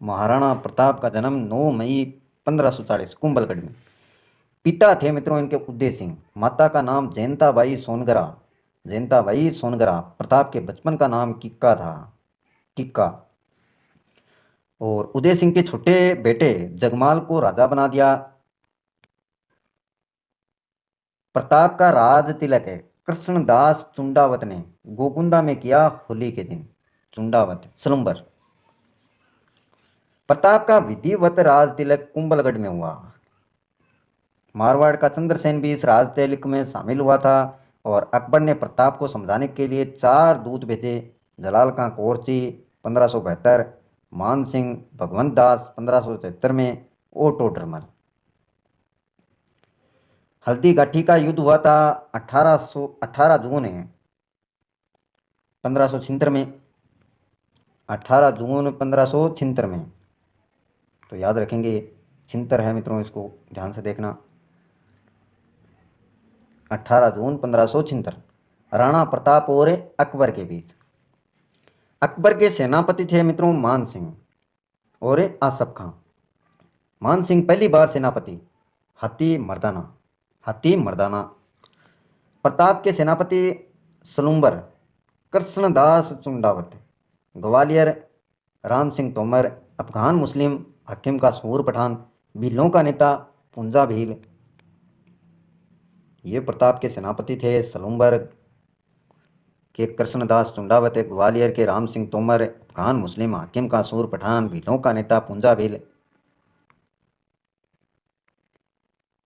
महाराणा प्रताप का जन्म 9 मई 1540 कुंभलगढ़ में। पिता थे मित्रों इनके उदय सिंह, माता का नाम जयंताबाई सोनगरा। जयंताबाई सोनगरा। प्रताप के बचपन का नाम किक्का था, किक्का। और उदय सिंह के छोटे बेटे जगमाल को राजा बना दिया। प्रताप का राज तिलक है कृष्णदास चुंडावत ने गोकुंदा में किया होली के दिन। चुंडावत सलुम्बर। प्रताप का विधिवत राज तिलक कुंभलगढ़ में हुआ। मारवाड़ का चंद्रसेन भी इस राज तिलक में शामिल हुआ था, और अकबर ने प्रताप को समझाने के लिए 4 दूत भेजे। जलाल खां कोरची 1572, मान सिंह, भगवंत दास 1573 में, ओटो ड्रमल। हल्दी घाटी का युद्ध हुआ था 18 जून है 1576 में, 18 जून 1576 में। तो याद रखेंगे, छिहत्तर है मित्रों, इसको ध्यान से देखना। 18 जून 1576 राणा प्रताप और अकबर के बीच। अकबर के सेनापति थे मित्रों मान सिंह और आसफ खां। मान सिंह पहली बार सेनापति, हाथी मर्दाना। प्रताप के सेनापति सलूम्बर कृष्णदास चुंडावत। ग्वालियर राम सिंह तोमर। अफगान मुस्लिम हकीम का सूर पठान। भीलों का नेता पुंजा भील। ये प्रताप के सेनापति थे सलूम्बर के कृष्णदास चुंडावत, ग्वालियर के राम सिंह तोमर, अफगान मुस्लिम हाकिम का सूर पठान, भीलों का नेता पुंजा भील।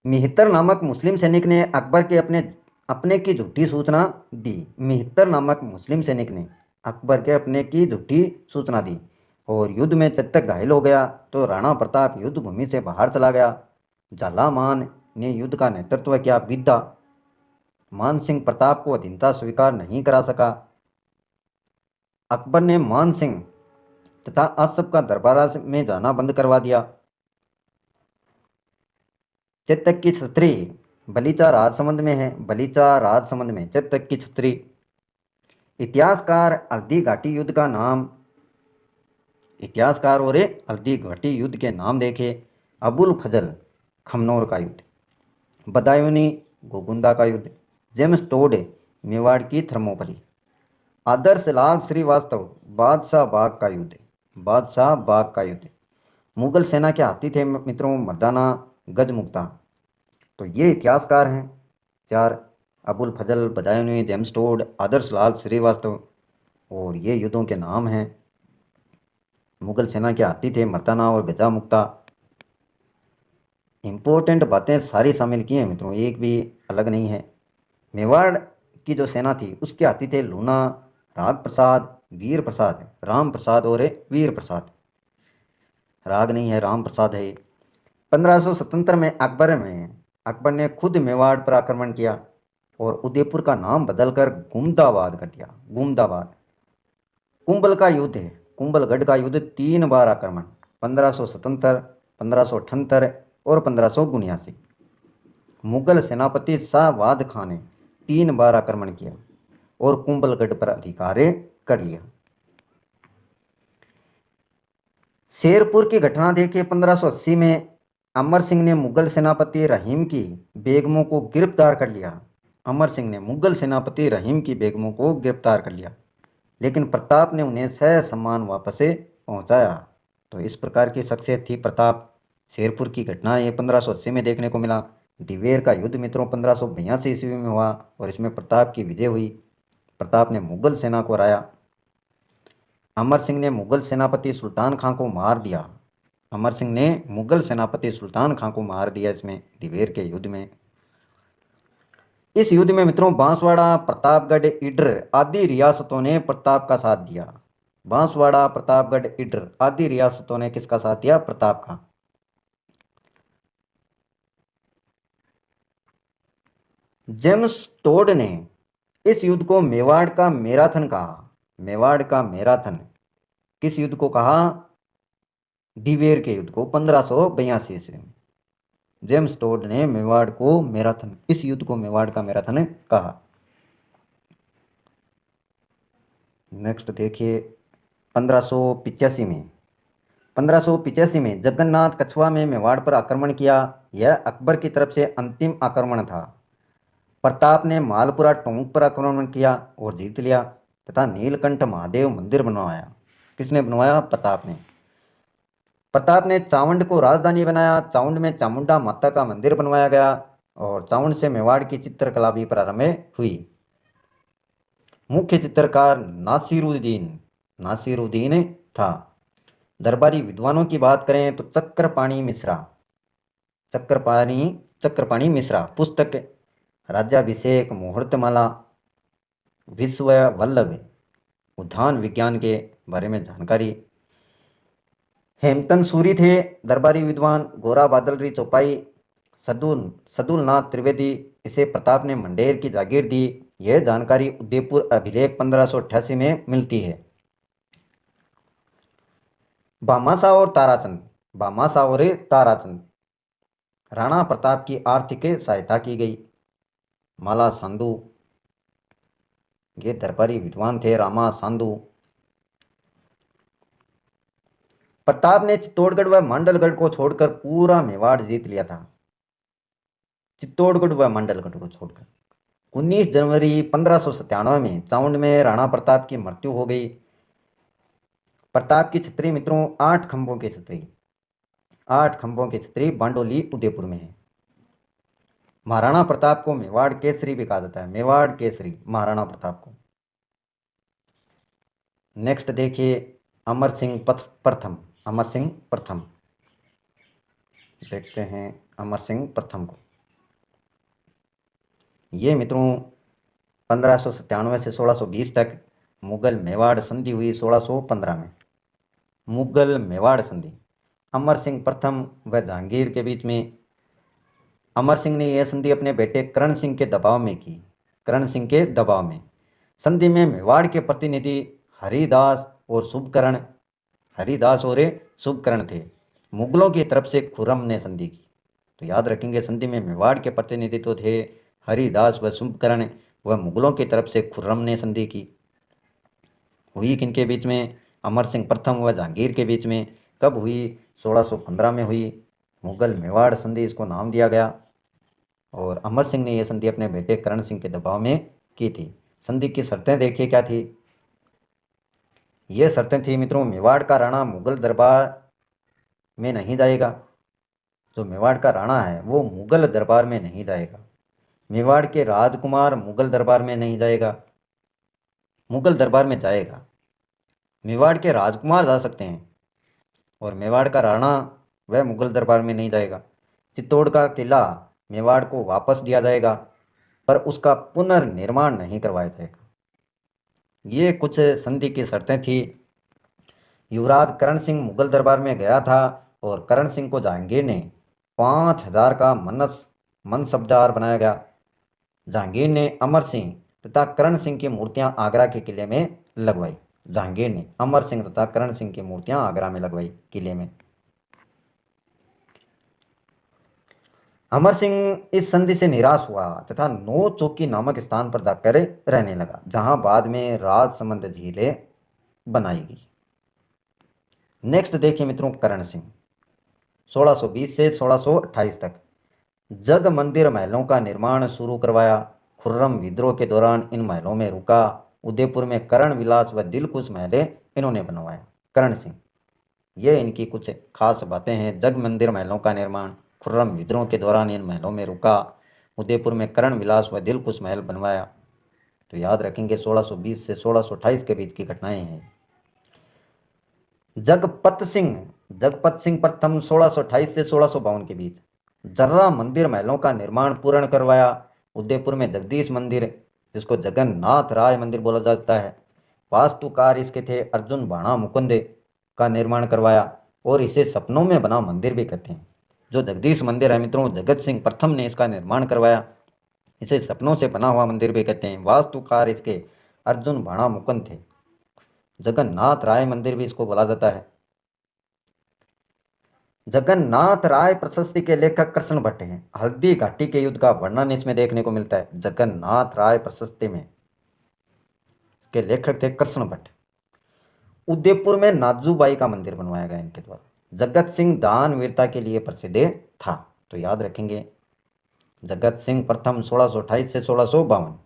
मिहितर नामक मुस्लिम सैनिक ने अकबर के अपने की झूठी सूचना दी। मिहितर नामक मुस्लिम सैनिक ने अकबर के अपने की झूठी सूचना दी और युद्ध में जब तक घायल हो गया तो राणा प्रताप युद्ध भूमि से बाहर चला गया। झालामान ने युद्ध का नेतृत्व किया। विद्या मान सिंह प्रताप को अधीनता स्वीकार नहीं करा सका। अकबर ने मान सिंह तथा आसफ का दरबार में जाना बंद करवा दिया। चेतक की छत्री बलीचा राजसमंद में है। बलीचा राजसमंद में चेतक की छत्री। इतिहासकार हल्दी घाटी युद्ध का नाम, इतिहासकार और हल्दी घाटी युद्ध के नाम देखे। अबुल फजल खमनौर का युद्ध। बदायूनी गोगुंदा का युद्ध। जेम्स टोड मेवाड़ की थर्मोपली। आदर्श लाल श्रीवास्तव बादशाह बाग का युद्ध। बादशाह बाग का युद्ध। मुगल सेना के हाथी थे मित्रों मर्दाना गजमुक्ता। तो ये इतिहासकार हैं चार, अबुल फजल, बदायूनी, जेम्स टोड, आदर्श लाल श्रीवास्तव, और ये युद्धों के नाम हैं। मुगल सेना के हाथी थे मर्दाना और गजा मुक्ता। इम्पोर्टेंट बातें सारी शामिल की हैं मित्रों, एक भी अलग नहीं है। मेवाड़ की जो सेना थी उसके हाथी थे लूना, राग प्रसाद, वीर प्रसाद, राम प्रसाद और वीर प्रसाद। राग नहीं है, राम प्रसाद है। 1577 में अकबर ने खुद मेवाड़ पर आक्रमण किया और उदयपुर का नाम बदलकर गुमदाबाद कर दिया। गुमदाबाद। कुंभल का युद्ध है, कुंभलगढ़ का युद्ध 3 बार आक्रमण, 1577, 1578 और 1579। मुगल सेनापति शाहबाज खान ने 3 बार आक्रमण किया और कुंभलगढ़ पर अधिकार कर लिया। शेरपुर की घटना देखिए 1580 में अमर सिंह ने मुगल सेनापति रहीम की बेगमों को गिरफ्तार कर लिया। अमर सिंह ने मुगल सेनापति रहीम की बेगमों को गिरफ्तार कर लिया, लेकिन प्रताप ने उन्हें ससम्मान वापस पहुंचाया। तो इस प्रकार की शख्सियत थी प्रताप। शेरपुर की घटना ये 1580 में देखने को मिला। दिवेर का युद्ध मित्रों 1582 ईस्वी में हुआ और इसमें प्रताप की विजय हुई। प्रताप ने मुगल सेना को हराया। अमर सिंह ने मुगल सेनापति सुल्तान खां को मार दिया। अमर सिंह ने मुगल सेनापति सुल्तान खां को मार दिया इसमें दिवेर के युद्ध में। इस युद्ध में मित्रों बांसवाड़ा, प्रतापगढ़, इडर आदि रियासतों ने प्रताप का साथ दिया। बांसवाड़ा, प्रतापगढ़, इडर आदि रियासतों ने किसका साथ दिया? प्रताप का। जेम्स टोड ने इस युद्ध को मेवाड़ का मैराथन कहा। मेवाड़ का मैराथन। किस युद्ध को कहा? दिवेर के युद्ध को 1582 ईस्वी में जेम्स टोड ने मेवाड़ को मैराथन, इस युद्ध को मेवाड़ का मैराथन कहा। नेक्स्ट देखिए 1585 में जगन्नाथ कछवा में मेवाड़ पर आक्रमण किया। यह अकबर की तरफ से अंतिम आक्रमण था। प्रताप ने मालपुरा टोंक पर आक्रमण किया और जीत लिया तथा नीलकंठ महादेव मंदिर बनवाया। किसने बनवाया? प्रताप ने चावंड को राजधानी बनाया। चावंड में चामुंडा माता का मंदिर बनवाया गया और चावंड से मेवाड़ की चित्रकला भी प्रारंभ हुई। मुख्य चित्रकार नासिरुद्दीन था। दरबारी विद्वानों की बात करें तो चक्रपाणी मिश्रा पुस्तक राज्याभिषेक, मुहूर्तमाला, विश्व वल्लभ, उद्यान विज्ञान के बारे में जानकारी, हेमतन सूरी थे दरबारी विद्वान, गोरा बादल री चौपाई, सदुलनाथ त्रिवेदी, इसे प्रताप ने मंडेर की जागीर दी। यह जानकारी उदयपुर अभिलेख 1588 में मिलती है। भामाशाह और ताराचंद, भामाशाह और ताराचंद, राणा प्रताप की आर्थिक सहायता की गई। माला सांधु, ये दरबारी विद्वान थे रामा सांधु। प्रताप ने चित्तौड़गढ़ व मांडलगढ़ को छोड़कर पूरा मेवाड़ जीत लिया था। चित्तौड़गढ़ व मांडलगढ़ को छोड़कर 19 जनवरी 1597 में चाउंड में राणा प्रताप की मृत्यु हो गई। प्रताप की छतरी मित्रों 8 खंभों की छतरी, 8 खंभों की छतरी बांडोली उदयपुर में है। महाराणा प्रताप को मेवाड़ केसरी भी कहा जाता है, मेवाड़ केसरी महाराणा प्रताप को। नेक्स्ट देखिए अमर सिंह प्रथम, अमर सिंह प्रथम, देखते हैं अमर सिंह प्रथम को। ये मित्रों 1597 से 1620 तक मुगल मेवाड़ संधि हुई 1615 में, मुगल मेवाड़ संधि। अमर सिंह प्रथम व जहांगीर के बीच में। अमर सिंह ने यह संधि अपने बेटे करण सिंह के दबाव में की, करण सिंह के दबाव में। संधि में मेवाड़ के प्रतिनिधि हरिदास और शुभकरण, हरिदास और शुभकरण थे। मुगलों की तरफ से खुर्रम ने संधि की। तो याद रखेंगे संधि में मेवाड़ के प्रतिनिधित्व थे हरिदास व शुभकरण, व मुगलों की तरफ से खुर्रम ने संधि की। हुई किनके बीच में? अमर सिंह प्रथम व जहांगीर के बीच में। कब हुई? 1615 में हुई। मुगल मेवाड़ संधि इसको नाम दिया गया। और अमर सिंह ने यह संधि अपने बेटे करण सिंह के दबाव में की थी। संधि की शर्तें देखिए क्या थी। ये शर्तें थी मित्रों, मेवाड़ का राणा मुगल दरबार में नहीं जाएगा। जो मेवाड़ का राणा है वो मुगल दरबार में नहीं जाएगा। मेवाड़ के राजकुमार मुगल दरबार में नहीं जाएगा, मुगल दरबार में जाएगा। मेवाड़ के राजकुमार जा सकते हैं और मेवाड़ का राणा वह मुगल दरबार में नहीं जाएगा। चित्तौड़ का किला मेवाड़ को वापस दिया जाएगा, पर उसका पुनर्निर्माण नहीं करवाया जाएगा। ये कुछ संधि की शर्तें थी। युवराज करण सिंह मुगल दरबार में गया था और करण सिंह को जहांगीर ने 5000 का मनसबदार बनाया गया। जहांगीर ने अमर सिंह तथा करण सिंह की मूर्तियां आगरा के किले में लगवाई। जहांगीर ने अमर सिंह तथा करण सिंह की मूर्तियां आगरा में लगवाई किले में। अमर सिंह इस संधि से निराश हुआ तथा नौ चौकी नामक स्थान पर जाकर रहने लगा, जहां बाद में राजसमंद झीलें बनाई गई। नेक्स्ट देखिए मित्रों करण सिंह 1620 से 1628 तक जग मंदिर महलों का निर्माण शुरू करवाया। खुर्रम विद्रोह के दौरान इन महलों में रुका। उदयपुर में करण विलास व दिलकुश महलें इन्होंने बनवाया। करण सिंह, ये इनकी कुछ खास बातें हैं। जग मंदिर महलों का निर्माण, खुर्रम विद्रोह के दौरान इन महलों में रुका, उदयपुर में करण विलास व दिलकुश महल बनवाया। तो याद रखेंगे 1620 से 1628 के बीच की घटनाएं हैं। जगपत सिंह प्रथम 1628 से 1652 के बीच जर्रा मंदिर महलों का निर्माण पूर्ण करवाया। उदयपुर में जगदीश मंदिर, जिसको जगन्नाथ राय मंदिर बोला जाता है, वास्तुकार इसके थे अर्जुन भाणा मुकुंद, का निर्माण करवाया। और इसे सपनों में बना मंदिर भी कहते हैं। जो जगदीश मंदिर है मित्रों, जगत सिंह प्रथम ने इसका निर्माण करवाया। इसे सपनों से बना हुआ मंदिर भी कहते हैं। वास्तुकार इसके अर्जुन भाणा मुकुंद थे। जगन्नाथ राय मंदिर भी इसको बोला जाता है। जगन्नाथ राय प्रशस्ति के लेखक कृष्ण भट्ट हैं। हल्दी घाटी के युद्ध का वर्णन इसमें देखने को मिलता है। जगन्नाथ राय प्रशस्ति में इसके लेखक थे कृष्ण भट्ट। उदयपुर में नाजूबाई का मंदिर बनवाया गया इनके द्वारा। जगत सिंह दान वीरता के लिए प्रसिद्ध था। तो याद रखेंगे जगत सिंह प्रथम 1628 से 1652।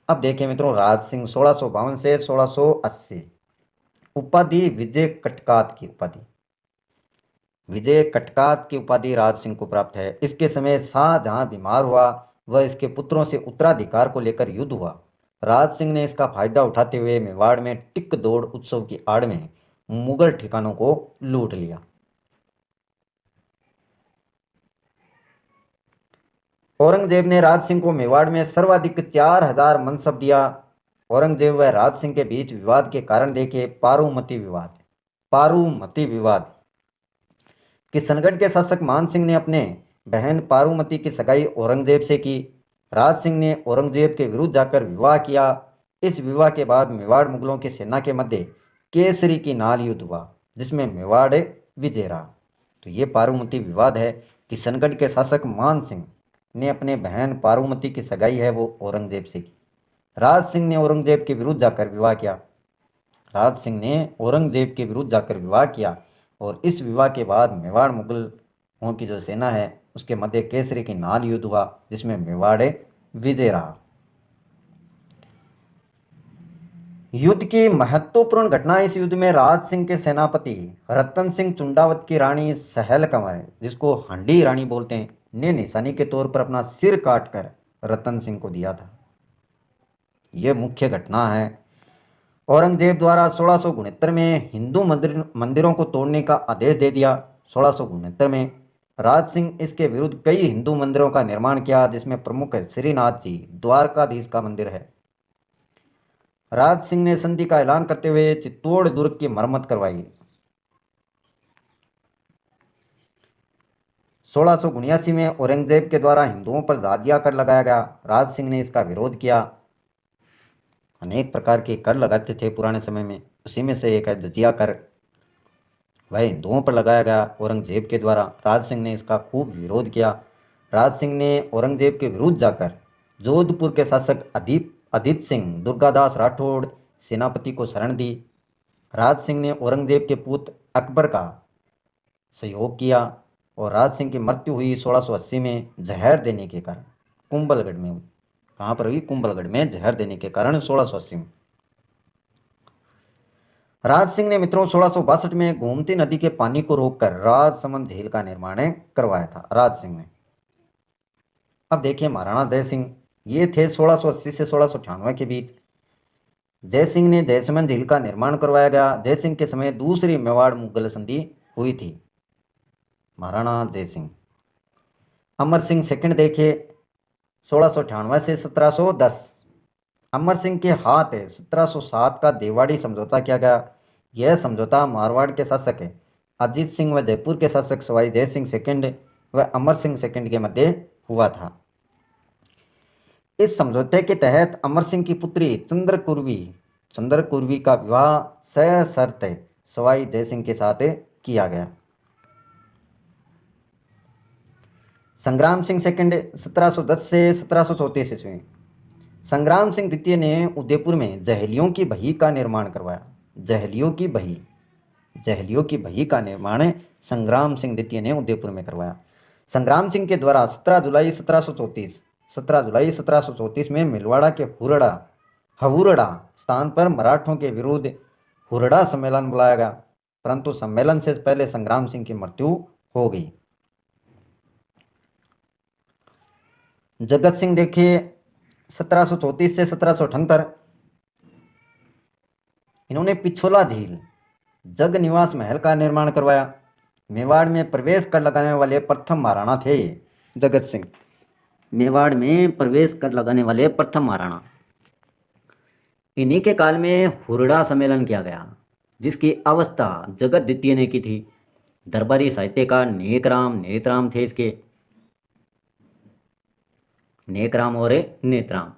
अब देखिए मित्रों राज सिंह 1652 से 1680। उपाधि विजय कटकात की उपाधि, विजय कटकात की उपाधि राज सिंह को प्राप्त है। इसके समय शाहजहां बीमार हुआ व इसके पुत्रों से उत्तराधिकार को लेकर युद्ध हुआ। राज सिंह ने इसका फायदा उठाते हुए मेवाड़ में टिक दौड़ उत्सव की आड़ में मुगल ठिकानों को लूट लिया। औरंगजेब ने राज सिंह को मेवाड़ में सर्वाधिक 4000 मनसब दिया। औरंगजेब व राज सिंह के बीच विवाद के कारण देखिए पारूमती विवाद, पारूमती विवाद। किशनगढ़ के शासक मान सिंह ने अपने बहन पारूमती की सगाई औरंगजेब से की। राज सिंह ने औरंगजेब के विरुद्ध जाकर विवाह किया। इस विवाह के बाद मेवाड़ मुगलों की सेना के मध्य केसरी की नाल युद्ध हुआ, जिसमें मेवाड़ विजय रहा। तो ये पारूमती विवाद है। किशनगढ़ के शासक मान सिंह ने अपने बहन पारूमती की सगाई है वो औरंगजेब से की। राज सिंह ने औरंगजेब के विरुद्ध जाकर विवाह किया। राज सिंह ने औरंगजेब के विरुद्ध जाकर विवाह किया और इस विवाह के बाद मेवाड़ मुगलों की जो सेना है उसके मध्य केसरी की नाल युद्ध हुआ, जिसमें मेवाड़ विजय रहा। युद्ध की महत्वपूर्ण घटना, इस युद्ध में राज सिंह के सेनापति रतन सिंह चुंडावत की रानी सहल कंवर, जिसको हंडी रानी बोलते हैं, ने निशानी के तौर पर अपना सिर काटकर रतन सिंह को दिया था। यह मुख्य घटना है। औरंगजेब द्वारा 1669 में हिंदू मंदिरों को तोड़ने का आदेश दे दिया। 1669 में राज सिंह इसके विरुद्ध कई हिंदू मंदिरों का निर्माण किया, जिसमें प्रमुख है श्रीनाथ जी द्वारकाधीश का मंदिर है। राज सिंह ने संधि का ऐलान करते हुए चित्तौड़ दुर्ग की मरम्मत करवाई। 1679 में औरंगजेब के द्वारा हिंदुओं पर जाजिया कर लगाया गया। राज सिंह ने इसका विरोध किया। अनेक प्रकार के कर लगाते थे पुराने समय में, उसी में से एक है जजिया कर, वह हिंदुओं पर लगाया गया औरंगजेब के द्वारा। राज सिंह ने इसका खूब विरोध किया। राज सिंह ने औरंगजेब के विरुद्ध जाकर जोधपुर के शासक अदित सिंह दुर्गादास राठौड़ सेनापति को शरण दी। राज सिंह ने औरंगजेब के पुत्र अकबर का सहयोग किया और राज सिंह की मृत्यु हुई 1680 में जहर देने के कारण कुंभलगढ़ में हुई। कहाँ पर हुई? कुंभलगढ़ में जहर देने के कारण 1680 में। राज सिंह ने मित्रों 1662 में गोमती नदी के पानी को रोककर राजसमंद झील का निर्माण करवाया था राज सिंह ने। अब देखिए महाराणा जय सिंह, ये थे 1680 से 1698 के बीच। जय सिंह ने जयसमंद झील का निर्माण करवाया गया। जय सिंह के समय दूसरी मेवाड़ मुगल संधि हुई थी। महाराणा जय सिंह। अमर सिंह सेकंड देखिए 1698 से 1710। अमर सिंह के हाथ 1707 का देवाड़ी समझौता किया गया। यह समझौता मारवाड़ के शासक अजीत सिंह व जयपुर के शासक सवाई जय सिंह सेकंड व अमर सिंह सेकंड के मध्य हुआ था। इस समझौते के तहत अमर सिंह की पुत्री चंद्रकुर्वी का विवाह सशर्त सवाई जय सिंह के साथ किया गया। संग्राम सिंह सेकंड 1710 से 1734 ईस्वी। संग्राम सिंह द्वितीय ने उदयपुर में जहलियों की बही का निर्माण करवाया। जहलियों की बही का निर्माण संग्राम सिंह द्वितीय ने उदयपुर में करवाया। संग्राम सिंह के द्वारा 17 जुलाई 1734 में मिलवाड़ा के हवुरड़ा स्थान पर मराठों के विरुद्ध हुरड़ा सम्मेलन बुलाया गया, परंतु सम्मेलन से पहले संग्राम सिंह की मृत्यु हो गई। जगत सिंह देखिए 1734 से 1778। इन्होंने पिछोला झील जग निवास महल का निर्माण करवाया। मेवाड़ में प्रवेश कर लगाने वाले प्रथम महाराणा थे ये जगत सिंह। मेवाड़ में प्रवेश कर लगाने वाले प्रथम महाराणा। इन्हीं के काल में हुरड़ा सम्मेलन किया गया, जिसकी अवस्था जगत द्वितीय ने की थी। दरबारी साहित्यकार नेतराम थे इसके, नेकराम और नेतराम।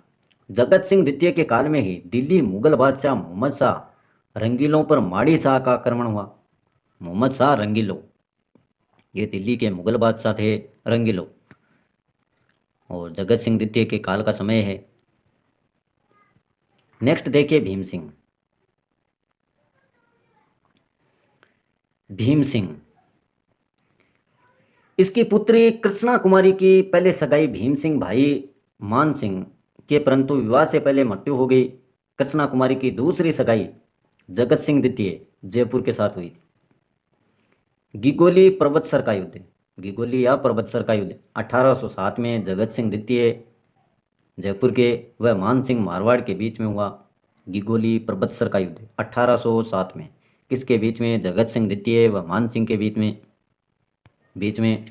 जगत सिंह द्वितीय के काल में ही दिल्ली मुगल बादशाह मोहम्मद शाह रंगीलों पर माड़ी शाह का आक्रमण हुआ। मोहम्मद शाह रंगीलो, ये दिल्ली के मुगल बादशाह थे रंगीलो, और जगत सिंह द्वितीय के काल का समय है। नेक्स्ट देखिए भीम सिंह। इसकी पुत्री कृष्णा कुमारी की पहले सगाई भीम सिंह भाई मान सिंह के, परंतु विवाह से पहले मृत्यु हो गई। कृष्णा कुमारी की दूसरी सगाई जगत सिंह द्वितीय जयपुर के साथ हुई। गिगोली पर्वतसर का युद्ध, गिगोली या पर्वतसर का युद्ध 1807 में जगत सिंह द्वितीय जयपुर के व मान सिंह मारवाड़ के बीच में हुआ। गिगोली पर्वतसर का युद्ध 1807 में किसके बीच में? जगत सिंह द्वितीय व मान सिंह के बीच में।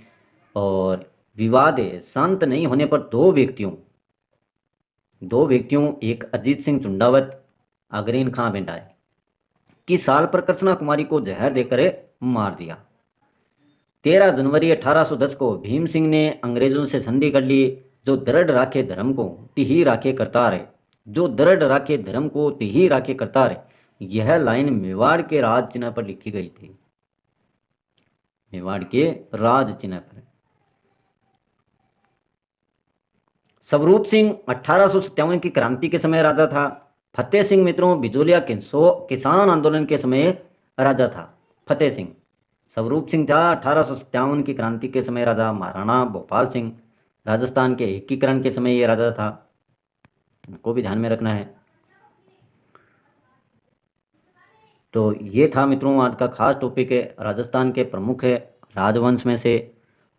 और विवाद शांत नहीं होने पर दो व्यक्तियों एक अजीत सिंह चुंडावत अग्रीन खां बेंडाए की साल पर कृष्णा कुमारी को जहर देकर मार दिया। 13 जनवरी 1810 को भीम सिंह ने अंग्रेजों से संधि कर ली। जो दृढ़ राखे धर्म को तिही राखे करतार है, जो दृढ़ राखे धर्म को तिही राखे करतार है। यह लाइन मेवाड़ के राज चिन्ह पर लिखी गई थी, मेवाड़ के राज चिन्ह पर। स्वरूप सिंह 1857 की क्रांति के समय राजा था। फतेह सिंह मित्रों बिजोलिया किसान आंदोलन के समय राजा था। फतेह सिंह, स्वरूप सिंह था 1857 की क्रांति के समय राजा। महाराणा भोपाल सिंह राजस्थान के एकीकरण के समय ये राजा था, को भी ध्यान में रखना है। तो ये था मित्रों आज का खास टॉपिक है। राजस्थान के प्रमुख है राजवंश में से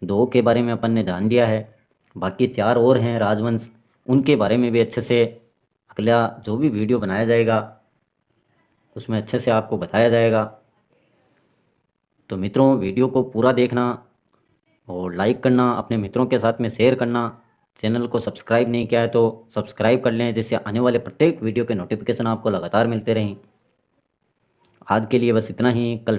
2 के बारे में अपन ने जान लिया है, बाकी 4 और हैं राजवंश, उनके बारे में भी अच्छे से अगला जो भी वीडियो बनाया जाएगा उसमें अच्छे से आपको बताया जाएगा। तो मित्रों वीडियो को पूरा देखना और लाइक करना, अपने मित्रों के साथ में शेयर करना। चैनल को सब्सक्राइब नहीं किया है तो सब्सक्राइब कर लें, जिससे आने वाले प्रत्येक वीडियो के नोटिफिकेशन आपको लगातार मिलते रहें। आज के लिए बस इतना ही, कल